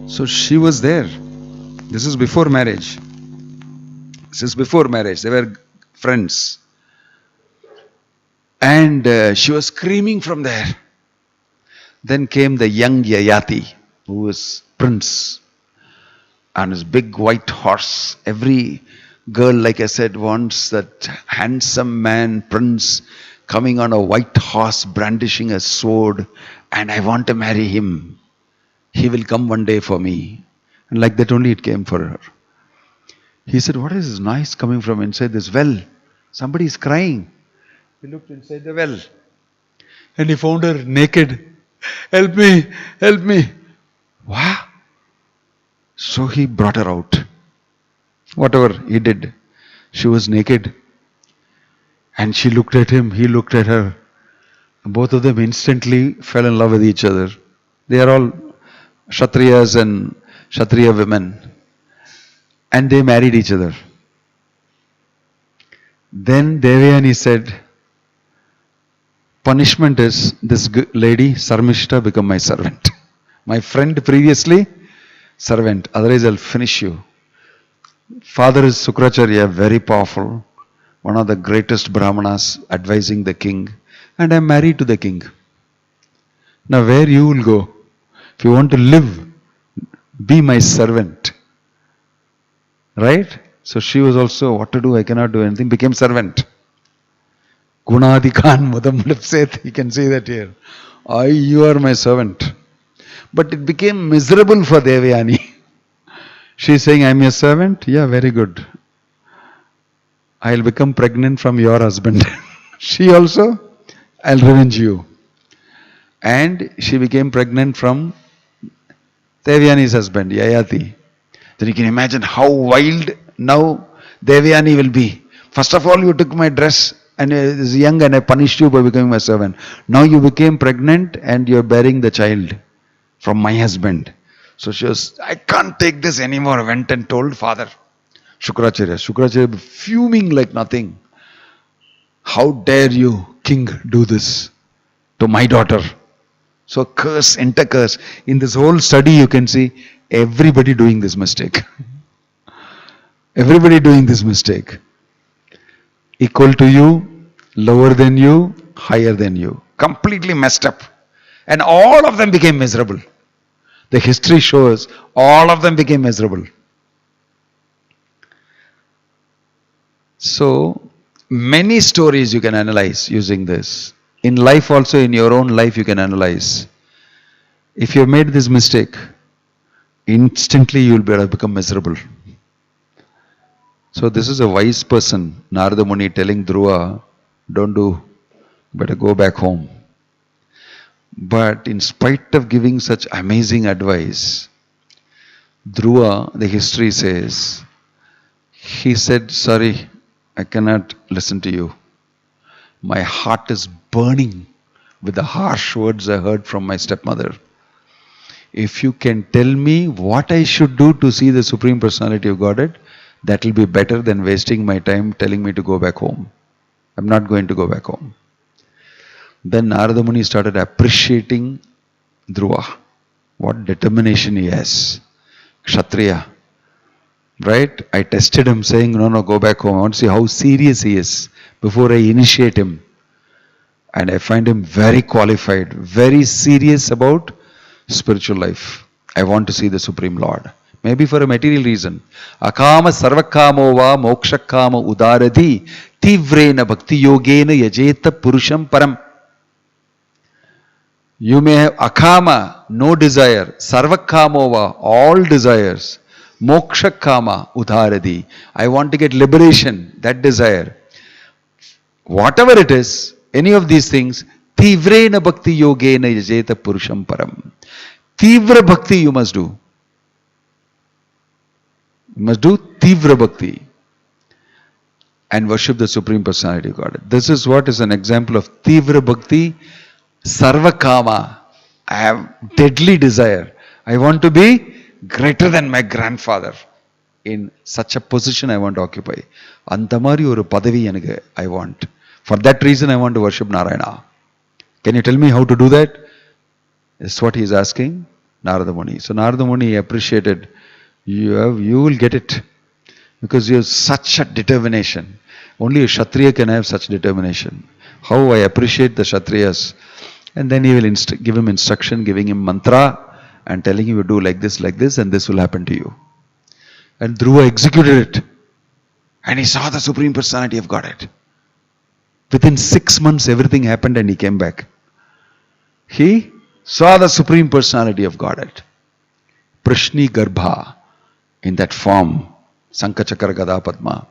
So she was there. This is before marriage. They were friends. And she was screaming from there. Then came the young Yayati, who was prince, on his big white horse. Every girl, like I said, wants that handsome man, prince, coming on a white horse, brandishing a sword, and I want to marry him. He will come one day for me. And like that only it came for her. He said, "What is this noise coming from inside this well? Somebody is crying." He looked inside the well. And he found her naked. "Help me, help me." Wow. So he brought her out. Whatever he did, she was naked. And she looked at him, he looked at her. Both of them instantly fell in love with each other. They are all Kshatriyas and Kshatriya women. And they married each other. Then Devyani said, "Punishment is this lady, Sarmishta, become my servant. My friend previously, servant. Otherwise I'll finish you." Father is Sukracharya, very powerful. One of the greatest Brahmanas advising the king. And I'm married to the king. Now where you will go? If you want to live, be my servant. Right? So she was also, what to do? I cannot do anything. Became servant. Gunadikan Mudam Lipset. You can see that here. You are my servant. But it became miserable for Devyani. She's saying, "I'm your servant." "Yeah, very good. I'll become pregnant from your husband." She also, "I'll revenge you." And she became pregnant from Devyani's husband, Yayati. Then you can imagine how wild now Devyani will be. First of all, you took my dress and is young and I punished you by becoming my servant. Now you became pregnant and you're bearing the child from my husband. So she was, "I can't take this anymore." Went and told father, Shukracharya. Shukracharya fuming like nothing. "How dare you, king, do this to my daughter?" So curse, intercurse. In this whole study you can see everybody doing this mistake. Everybody doing this mistake. Equal to you, lower than you, higher than you. Completely messed up. And all of them became miserable. The history shows all of them became miserable. So, many stories you can analyze using this. In life also, in your own life you can analyze. If you have made this mistake, instantly you will become miserable. So this is a wise person, Narada Muni, telling Dhruva, "Don't do, better go back home." But in spite of giving such amazing advice, Dhruva, the history says, he said, "Sorry, I cannot listen to you. My heart is burning with the harsh words I heard from my stepmother. If you can tell me what I should do to see the Supreme Personality of Godhead, that will be better than wasting my time telling me to go back home. I'm not going to go back home." Then Narada Muni started appreciating Dhruva. What determination he has. Kshatriya. Right? I tested him saying, no, go back home. I want to see how serious he is before I initiate him. And I find him very qualified, very serious about spiritual life. I want to see the Supreme Lord. Maybe for a material reason. Akama sarvakamo va mokshakama udaradi tivrena bhakti yogena yajeta purusham param. You may have akama, no desire, sarvakamova, all desires, mokshakama udharadi. I want to get liberation, that desire. Whatever it is, any of these things, tivrena bhakti yogena yajeta purusham param. Tivra bhakti you must do. You must do tivra bhakti and worship the Supreme Personality of Godhead. This is what is an example of tivra bhakti. Sarvakama, I have deadly desire. I want to be greater than my grandfather. In such a position I want to occupy. Antamari oru padavi enaku I want. For that reason I want to worship Narayana. Can you tell me how to do that? That's what he is asking Narada Muni. So Narada Muni appreciated, you will get it. Because you have such a determination. Only a Kshatriya can have such determination. How I appreciate the Kshatriyas. And then he will give him instruction, giving him mantra and telling him you do like this, and this will happen to you. And Dhruva executed it. And he saw the Supreme Personality of Godhead. Within 6 months everything happened and he came back. He saw the Supreme Personality of Godhead. Prishni Garbha, in that form, Sankachakra Gada Padma.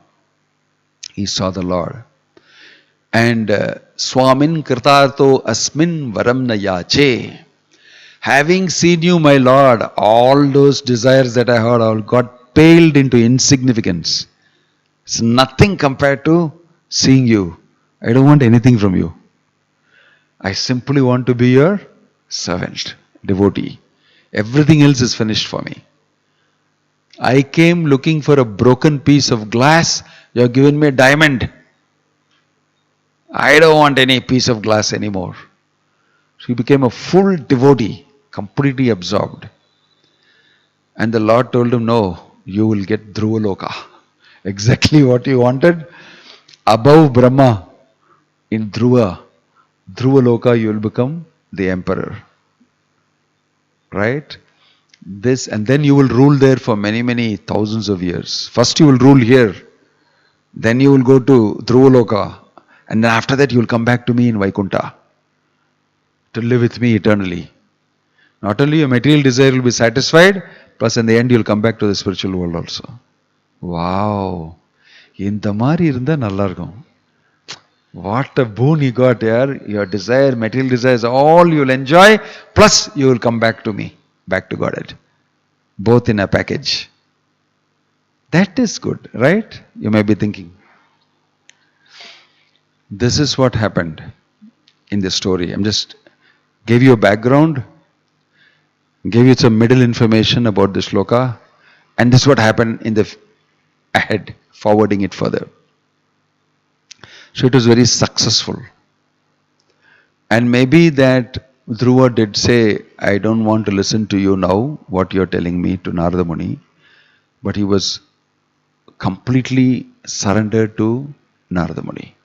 He saw the Lord. And Swamin Kirtarto Asmin Varam Nayache. Having seen you, my Lord, all those desires that I had all got paled into insignificance. It's nothing compared to seeing you. I don't want anything from you. I simply want to be your servant, devotee. Everything else is finished for me. I came looking for a broken piece of glass. You have given me a diamond. I don't want any piece of glass anymore. She became a full devotee, completely absorbed. And the Lord told him, no, you will get Dhruva Loka. Exactly what you wanted. Above Brahma, in Dhruva Loka, you will become the emperor. Right? This, and then you will rule there for many, many thousands of years. First you will rule here. Then you will go to Dhruva Loka. And then after that you will come back to me in Vaikunta to live with me eternally. Not only your material desire will be satisfied, plus in the end you will come back to the spiritual world also. Wow! இந்த மாதிரி இருந்தா நல்லா இருக்கும். What a boon you got here. Your desire, material desires, all you will enjoy, plus you will come back to me, back to Godhead. Both in a package. That is good, right? You may be thinking. This is what happened in the story. I'm just gave you a background, gave you some middle information about the shloka, and this is what happened in the ahead, forwarding it further. So it was very successful. And maybe that Dhruva did say, I don't want to listen to you now, what you're telling me, to Narada Muni. But he was completely surrendered to Narada Muni.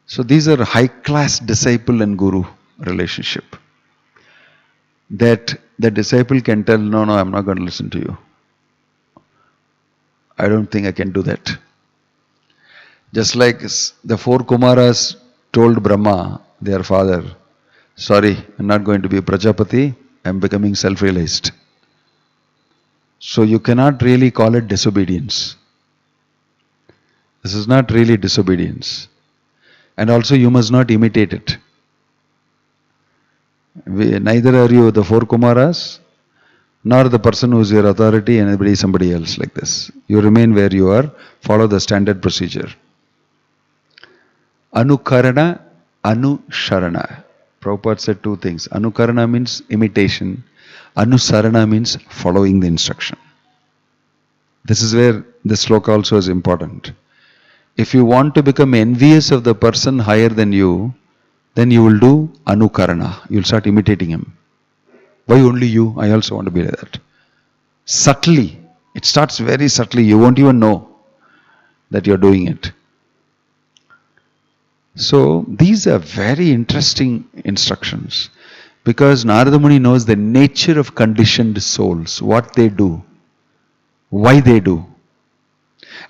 So these are high-class disciple and guru relationship. That the disciple can tell, no, I'm not going to listen to you. I don't think I can do that. Just like the 4 Kumaras told Brahma, their father, sorry, I'm not going to be a Prajapati, I'm becoming self-realized. So you cannot really call it disobedience. This is not really disobedience. And also you must not imitate it. Neither are you the 4 Kumaras, nor the person who is your authority and somebody else like this. You remain where you are, follow the standard procedure. Anukarana, Anusharana. Prabhupada said 2 things. Anukarana means imitation. Anusarana means following the instruction. This is where this sloka also is important. If you want to become envious of the person higher than you, then you will do anukarana. You will start imitating him. Why only you? I also want to be like that. Subtly. It starts very subtly. You won't even know that you're doing it. So these are very interesting instructions, because Narada Muni knows the nature of conditioned souls, what they do, why they do.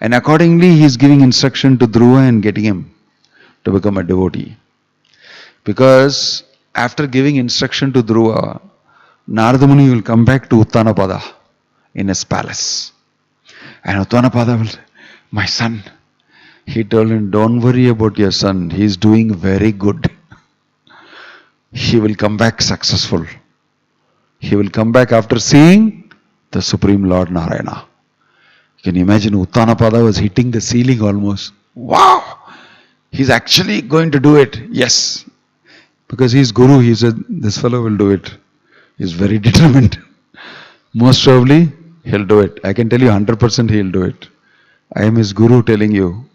And accordingly, he is giving instruction to Dhruva and getting him to become a devotee. Because after giving instruction to Dhruva, Narada Muni will come back to Uttanapada in his palace. And Uttanapada will say, my son, he told him, don't worry about your son, he is doing very good. He will come back successful. He will come back after seeing the Supreme Lord Narayana. You can imagine Uttanapada was hitting the ceiling almost. Wow! He's actually going to do it. Yes. Because he's Guru, he said, this fellow will do it. He's very determined. Most probably, he'll do it. I can tell you 100% he'll do it. I am his Guru telling you,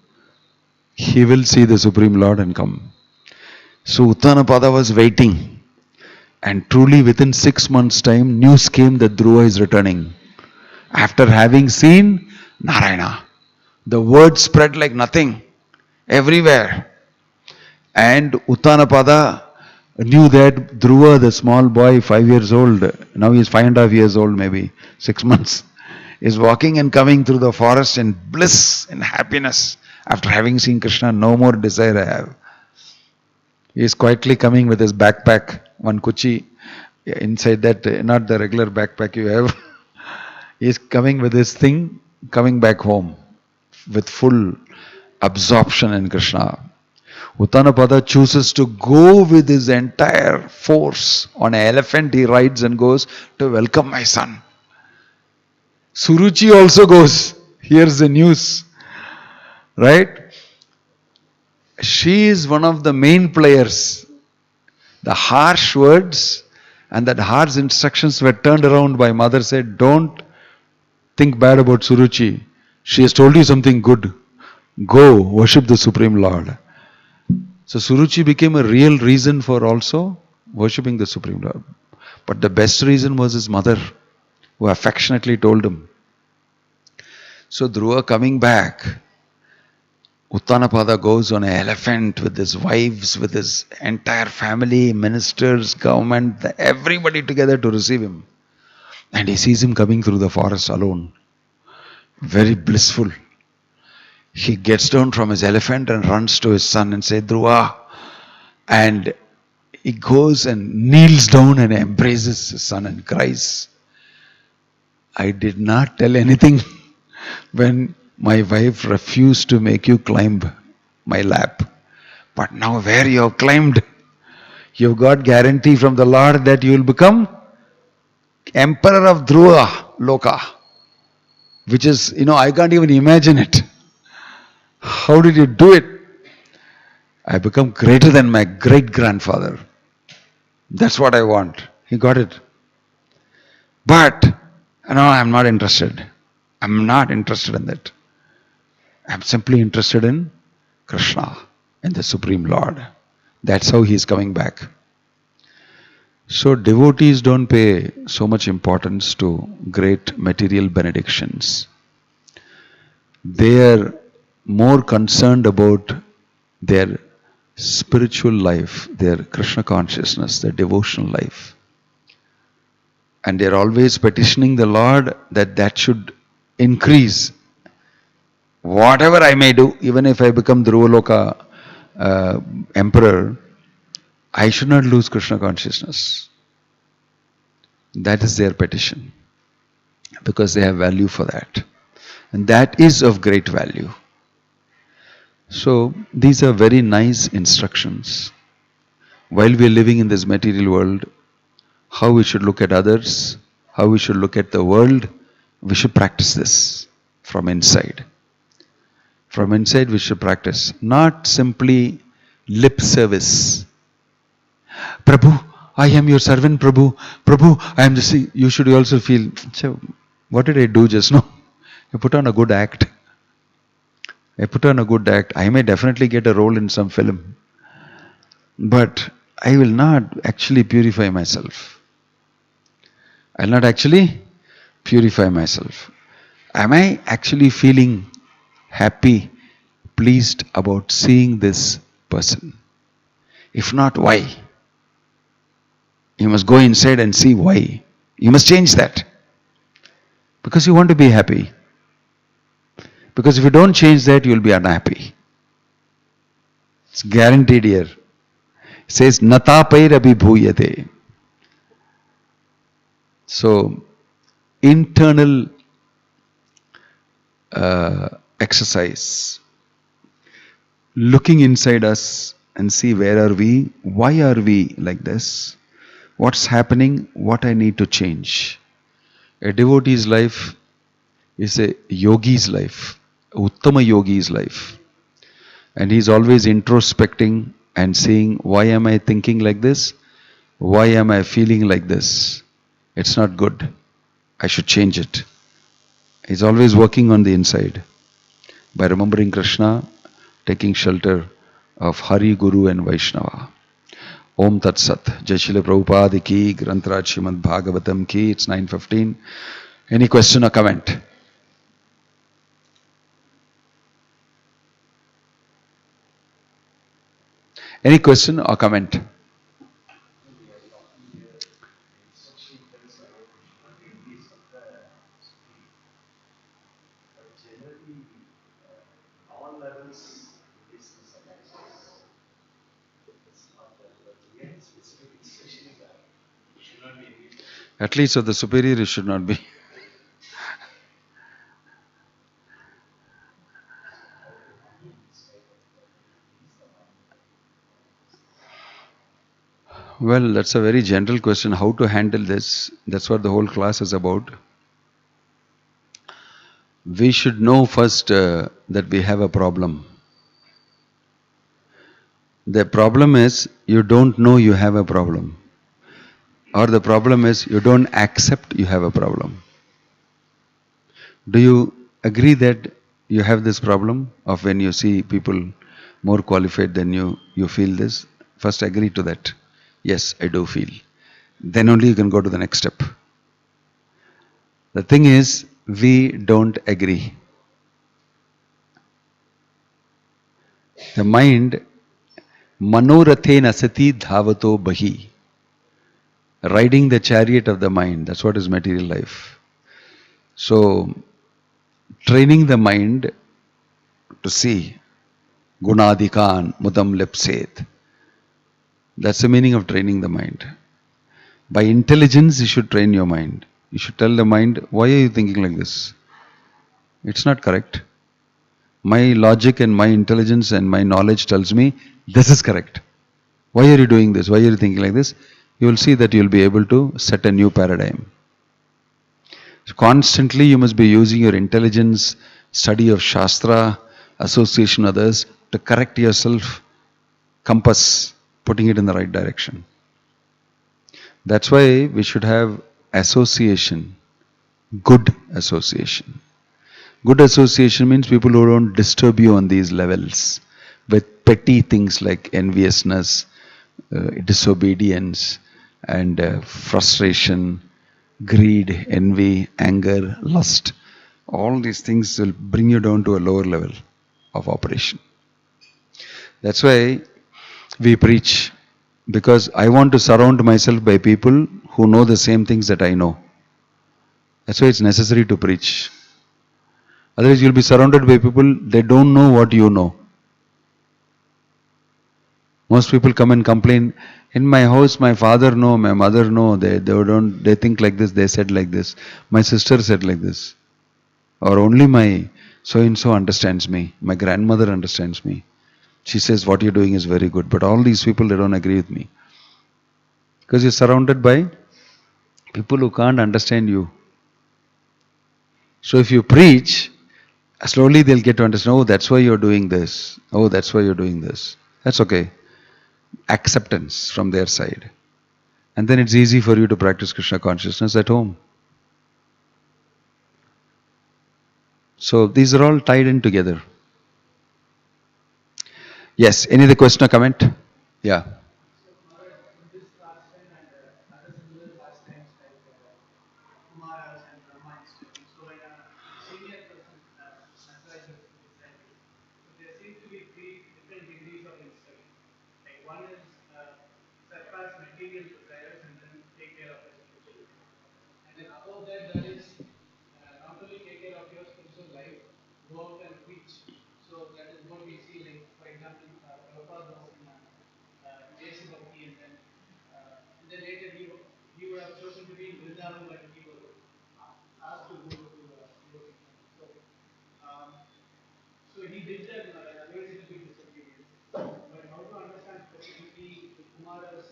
he will see the Supreme Lord and come. So Uttanapada was waiting. And truly within 6 months' time, news came that Dhruva is returning. After having seen Narayana. The word spread like nothing. Everywhere. And Uttanapada knew that Dhruva, the small boy, 5 years old, now he is 5.5 years old maybe, 6 months, is walking and coming through the forest in bliss and happiness. After having seen Krishna, no more desire I have. He is quietly coming with his backpack, one kuchi, inside that, not the regular backpack you have. He is coming with his thing, coming back home with full absorption in Krishna. Uttanapada chooses to go with his entire force. On an elephant he rides and goes to welcome my son. Suruchi also goes, hears the news. Right? She is one of the main players. The harsh words and that harsh instructions were turned around by mother, said, don't think bad about Suruchi. She has told you something good. Go worship the Supreme Lord. So Suruchi became a real reason for also worshipping the Supreme Lord. But the best reason was his mother, who affectionately told him. So Dhruva coming back, Uttanapada goes on an elephant with his wives, with his entire family, ministers, government, everybody together to receive him. And he sees him coming through the forest alone. Very blissful. He gets down from his elephant and runs to his son and says, Dhruva. And he goes and kneels down and embraces his son and cries, I did not tell anything when my wife refused to make you climb my lap. But now where you have climbed, you've got guarantee from the Lord that you will become Emperor of Dhruva Loka. Which is, I can't even imagine it. How did you do it? I become greater than my great-grandfather. That's what I want. He got it. But, no, I'm not interested. I'm not interested in that. I'm simply interested in Krishna and the Supreme Lord. That's how he is coming back. So devotees don't pay so much importance to great material benedictions. They are more concerned about their spiritual life, their Krishna consciousness, their devotional life. And they are always petitioning the Lord that should increase. Whatever I may do, even if I become Dhruva Loka emperor, I should not lose Krishna consciousness. That is their petition. Because they have value for that. And that is of great value. So, these are very nice instructions. While we are living in this material world, how we should look at others, how we should look at the world, we should practice this from inside. From inside we should practice. Not simply lip service. Prabhu, I am your servant, Prabhu. Prabhu, I am the... You should also feel, what did I do just now? I put on a good act. I may definitely get a role in some film. But I will not actually purify myself. I will not actually purify myself. Am I actually feeling happy, pleased about seeing this person? If not, why? You must go inside and see why. You must change that. Because you want to be happy. Because if you don't change that, you will be unhappy. It's guaranteed here. It says, Natapair abhibhuyate. So, internal exercise. Looking inside us and see where are we, why are we like this, what's happening, what I need to change. A devotee's life is a yogi's life, Uttama yogi's life. And he's always introspecting and saying, why am I thinking like this? Why am I feeling like this? It's not good. I should change it. He's always working on the inside by remembering Krishna, taking shelter of Hari, Guru and Vaishnava. Om Tat Sat. Jai Srila Prabhupada ki, Grantaraj Srimad Bhagavatam ki. It's 9:15. Any question or comment? Any question or comment? At least of the superior, it should not be. Well, that's a very general question. How to handle this? That's what the whole class is about. We should know first that we have a problem. The problem is you don't know you have a problem. Or the problem is you don't accept you have a problem. Do you agree that you have this problem of when you see people more qualified than you, you feel this? First agree to that. Yes, I do feel. Then only you can go to the next step. The thing is, we don't agree. The mind, manorathena sati dhavato bahi. Riding the chariot of the mind, that's what is material life. So, training the mind to see gunadikan mudam lipset. That's the meaning of training the mind. By intelligence, you should train your mind. You should tell the mind, why are you thinking like this? It's not correct. My logic and my intelligence and my knowledge tells me this is correct. Why are you doing this? Why are you thinking like this? You will see that you will be able to set a new paradigm. So constantly you must be using your intelligence, study of Shastra, association with others to correct yourself, compass, putting it in the right direction. That's why we should have association, good association. Good association means people who don't disturb you on these levels with petty things like enviousness, disobedience, and frustration, greed, envy, anger, lust. All these things will bring you down to a lower level of operation. That's why we preach, because I want to surround myself by people who know the same things that I know. That's why it's necessary to preach. Otherwise, you'll be surrounded by people, they don't know what you know. Most people come and complain, in my house, my father know, my mother know, they think like this, they said like this. My sister said like this. Or only my so-and-so understands me. My grandmother understands me. She says what you're doing is very good. But all these people, they don't agree with me. Because you're surrounded by people who can't understand you. So if you preach, slowly they'll get to understand, oh, that's why you're doing this. Oh, that's why you're doing this. That's okay. Acceptance from their side. And then it's easy for you to practice Krishna consciousness at home. So these are all tied in together. Yes, any other question or comment? Yeah. material desires and then take care of your spiritual life. And then above that, that is not only take care of your spiritual life, go out and preach. So that is what we see, like for example, Prabhupada was in Jason Bhakti, and then later he would have chosen to be in Vrindavan, but he was asked to go to so um, so he did that, otherwise it will be disobedience. But how to understand specifically the Kumara's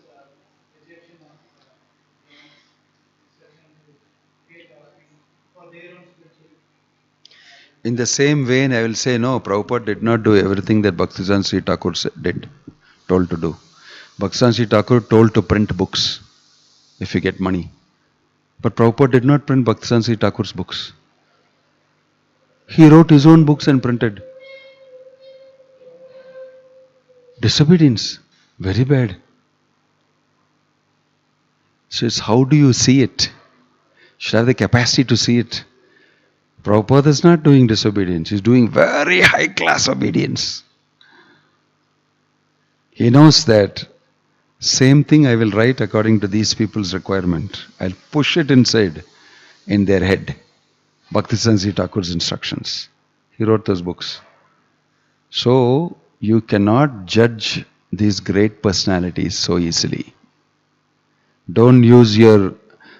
rejection of Brahma's instruction to create offering for their own spiritual. In the same vein, I will say no, Prabhupada did not do everything that Bhaktisiddhanta Sri Thakur told to do. Bhaktisiddhanta Sri Thakur told to print books if you get money. But Prabhupada did not print Bhaktisiddhanta Sri Thakur's books. He wrote his own books and printed. Disobedience, very bad. So it's how do you see it? You should have the capacity to see it. Prabhupada is not doing disobedience. He's doing very high class obedience. He knows that same thing I will write according to these people's requirement. I'll push it inside in their head. Bhaktisiddhanta Sri Thakur's instructions. He wrote those books. So you cannot judge these great personalities so easily. Don't use your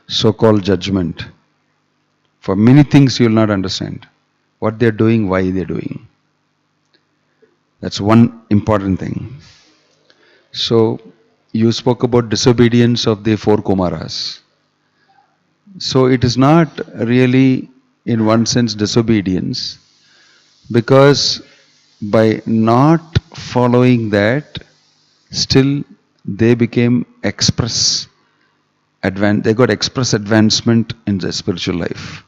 so-called judgment. For many things you will not understand. What they're doing, why they're doing. That's one important thing. So, you spoke about disobedience of the four Kumaras. So, it is not really, in one sense, disobedience, because by not following that, still they became they got express advancement in their spiritual life.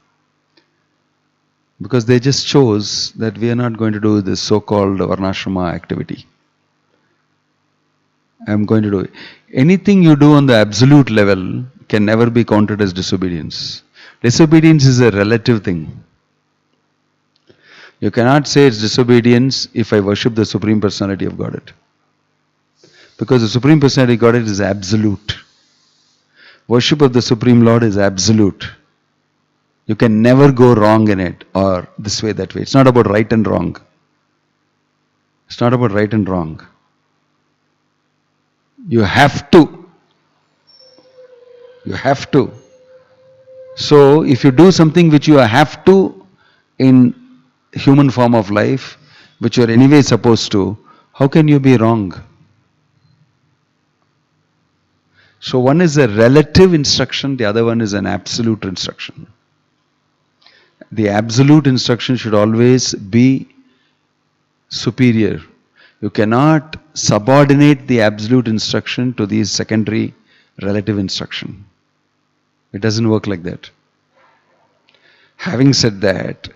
Because they just chose that we are not going to do this so-called Varnashrama activity. I am going to do it. Anything you do on the absolute level can never be counted as disobedience. Disobedience is a relative thing. You cannot say it's disobedience if I worship the Supreme Personality of Godhead. Because the Supreme Personality of Godhead is absolute. Worship of the Supreme Lord is absolute. You can never go wrong in it, or this way, that way. It's not about right and wrong. It's not about right and wrong. You have to. You have to. So, if you do something which you have to in human form of life, which you are anyway supposed to, how can you be wrong? So, one is a relative instruction, the other one is an absolute instruction. The absolute instruction should always be superior. You cannot subordinate the absolute instruction to the secondary relative instruction. It doesn't work like that. Having said that,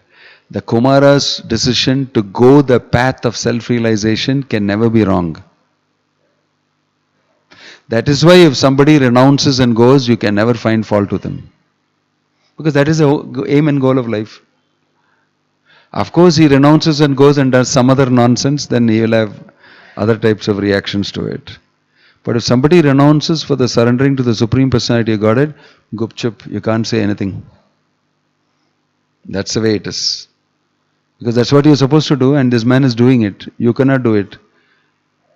the Kumara's decision to go the path of self-realization can never be wrong. That is why if somebody renounces and goes, you can never find fault with them. Because that is the aim and goal of life. Of course, he renounces and goes and does some other nonsense, then he will have other types of reactions to it. But if somebody renounces for the surrendering to the Supreme Personality of Godhead, gupchup, you can't say anything. That's the way it is. Because that's what you're supposed to do, and this man is doing it. You cannot do it.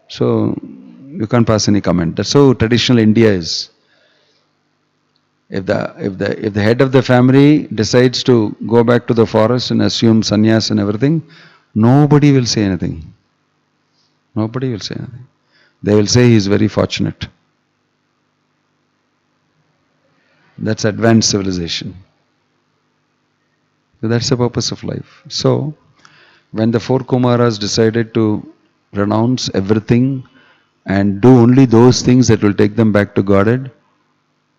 So, you can't pass any comment. That's how traditional India is. If the head of the family decides to go back to the forest and assume sannyas and everything, nobody will say anything. Nobody will say anything. They will say he is very fortunate. That's advanced civilization. So that's the purpose of life. So, when the four Kumaras decided to renounce everything and do only those things that will take them back to Godhead,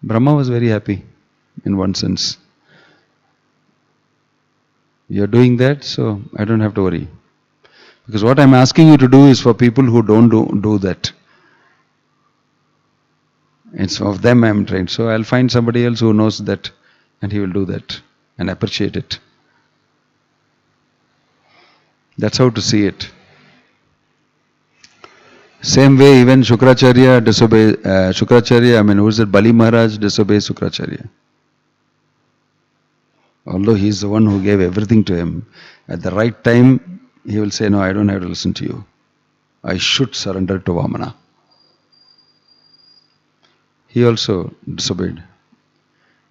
Brahma was very happy in one sense. You're doing that, so I don't have to worry. Because what I'm asking you to do is for people who don't do that. It's of them I'm trained. So I'll find somebody else who knows that and he will do that and appreciate it. That's how to see it. Same way, even Shukracharya who is it? Bali Maharaj disobeys Shukracharya. Although he is the one who gave everything to him, at the right time, he will say, no, I don't have to listen to you. I should surrender to Vamana. He also disobeyed.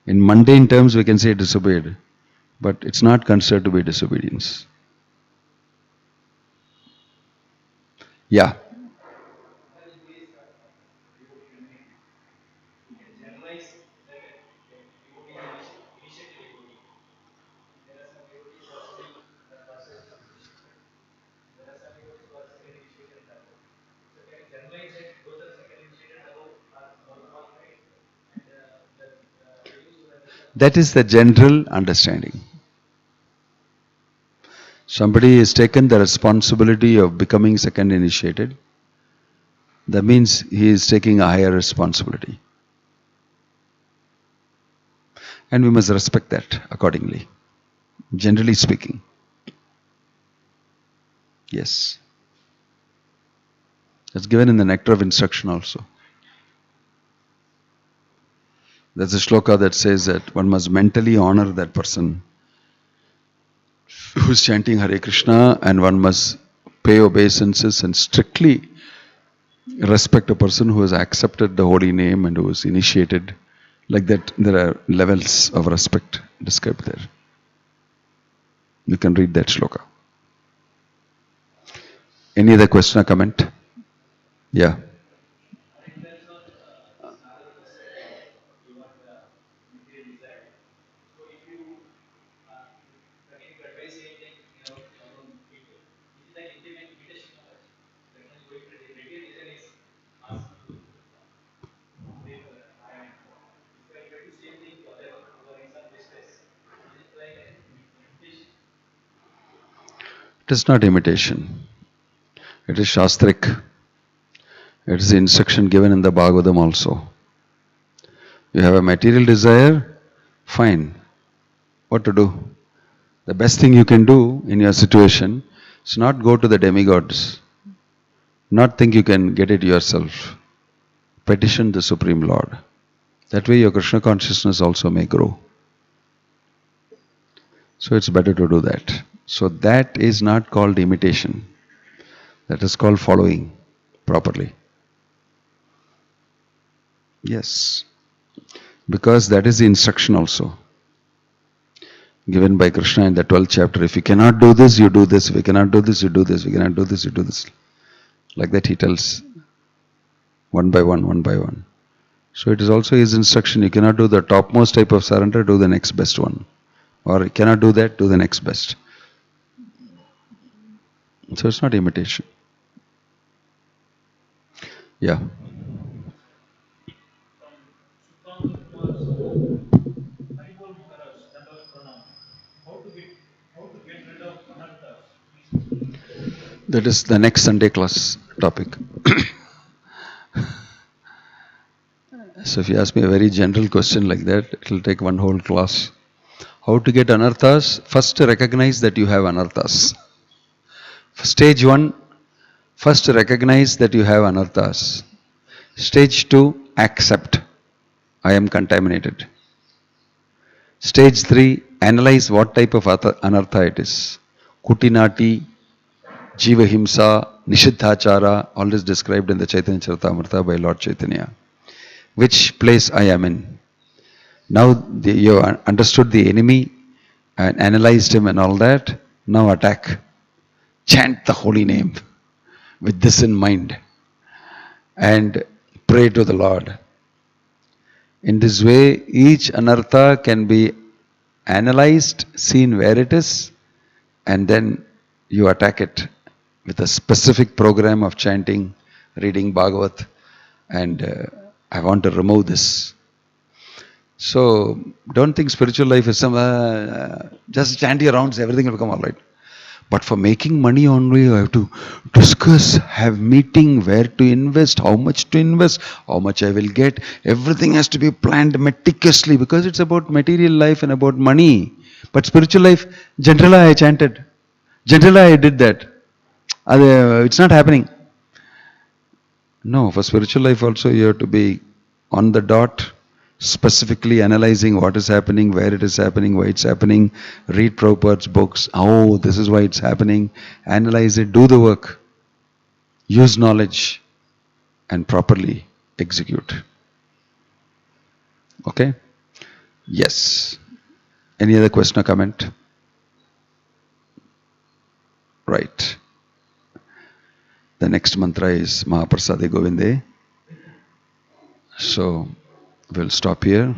In mundane terms, we can say disobeyed, but it's not considered to be disobedience. Yeah. That is the general understanding. Somebody has taken the responsibility of becoming second initiated. That means he is taking a higher responsibility. And we must respect that accordingly, generally speaking. Yes. It's given in the Nectar of Instruction also. There's a shloka that says that one must mentally honor that person who's chanting Hare Krishna, and one must pay obeisances and strictly respect a person who has accepted the holy name and who is initiated. Like that, there are levels of respect described there. You can read that shloka. Any other question or comment? Yeah. It is not imitation. It is Shastric. It is the instruction given in the Bhagavatam also. You have a material desire, fine. What to do? The best thing you can do in your situation is not go to the demigods, not think you can get it yourself. Petition the Supreme Lord. That way your Krishna consciousness also may grow. So it's better to do that. So that is not called imitation. That is called following properly. Yes. Because that is the instruction also given by Krishna in the 12th chapter. If you cannot do this, you do this. If you cannot do this, you do this. If you cannot do this, you do this. Like that he tells one by one, one by one. So it is also his instruction. You cannot do the topmost type of surrender, do the next best one. Or you cannot do that, do the next best. So it's not imitation. Yeah. That is the next Sunday class topic. So if you ask me a very general question like that, it will take one whole class. How to get anarthas? First recognize that you have anarthas. Stage 1, first recognize that you have anarthas. Stage 2, accept. I am contaminated. Stage 3, analyze what type of anartha it is. Kutinati, Jiva Himsa, Nishiddhachara, all this described in the Chaitanya Charitamrita by Lord Chaitanya. Which place I am in. Now you understood the enemy and analyzed him and all that. Now attack. Chant the holy name with this in mind and pray to the Lord. In this way, each anartha can be analyzed, seen where it is, and then you attack it with a specific program of chanting, reading Bhagavat, and I want to remove this. So don't think spiritual life is some just chant your rounds, everything will become all right. But for making money only, you have to discuss, have meeting, where to invest, how much to invest, how much I will get. Everything has to be planned meticulously because it's about material life and about money. But spiritual life, generally I chanted. Generally I did that. It's not happening. No, for spiritual life also you have to be on the dot, specifically analyzing what is happening, where it is happening, why it's happening. Read Prabhupada's books. Oh, this is why it's happening. Analyze it, do the work, use knowledge, and properly execute. Okay? Yes. Any other question or comment? Right. The next mantra is Mahaprasade Govinde. So we'll stop here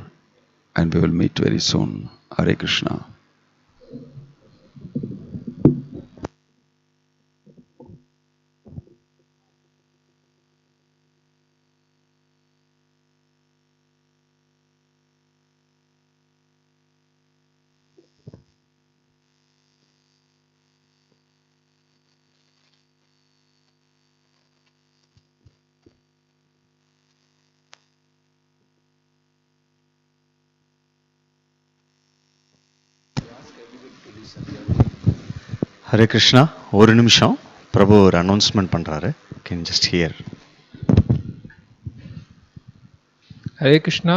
and we will meet very soon. Hare Krishna. Hare Krishna. ஒரு நிமிஷம், பிரபு ஒரு announcement பண்ணுறாரு. Can just here. Hare Krishna.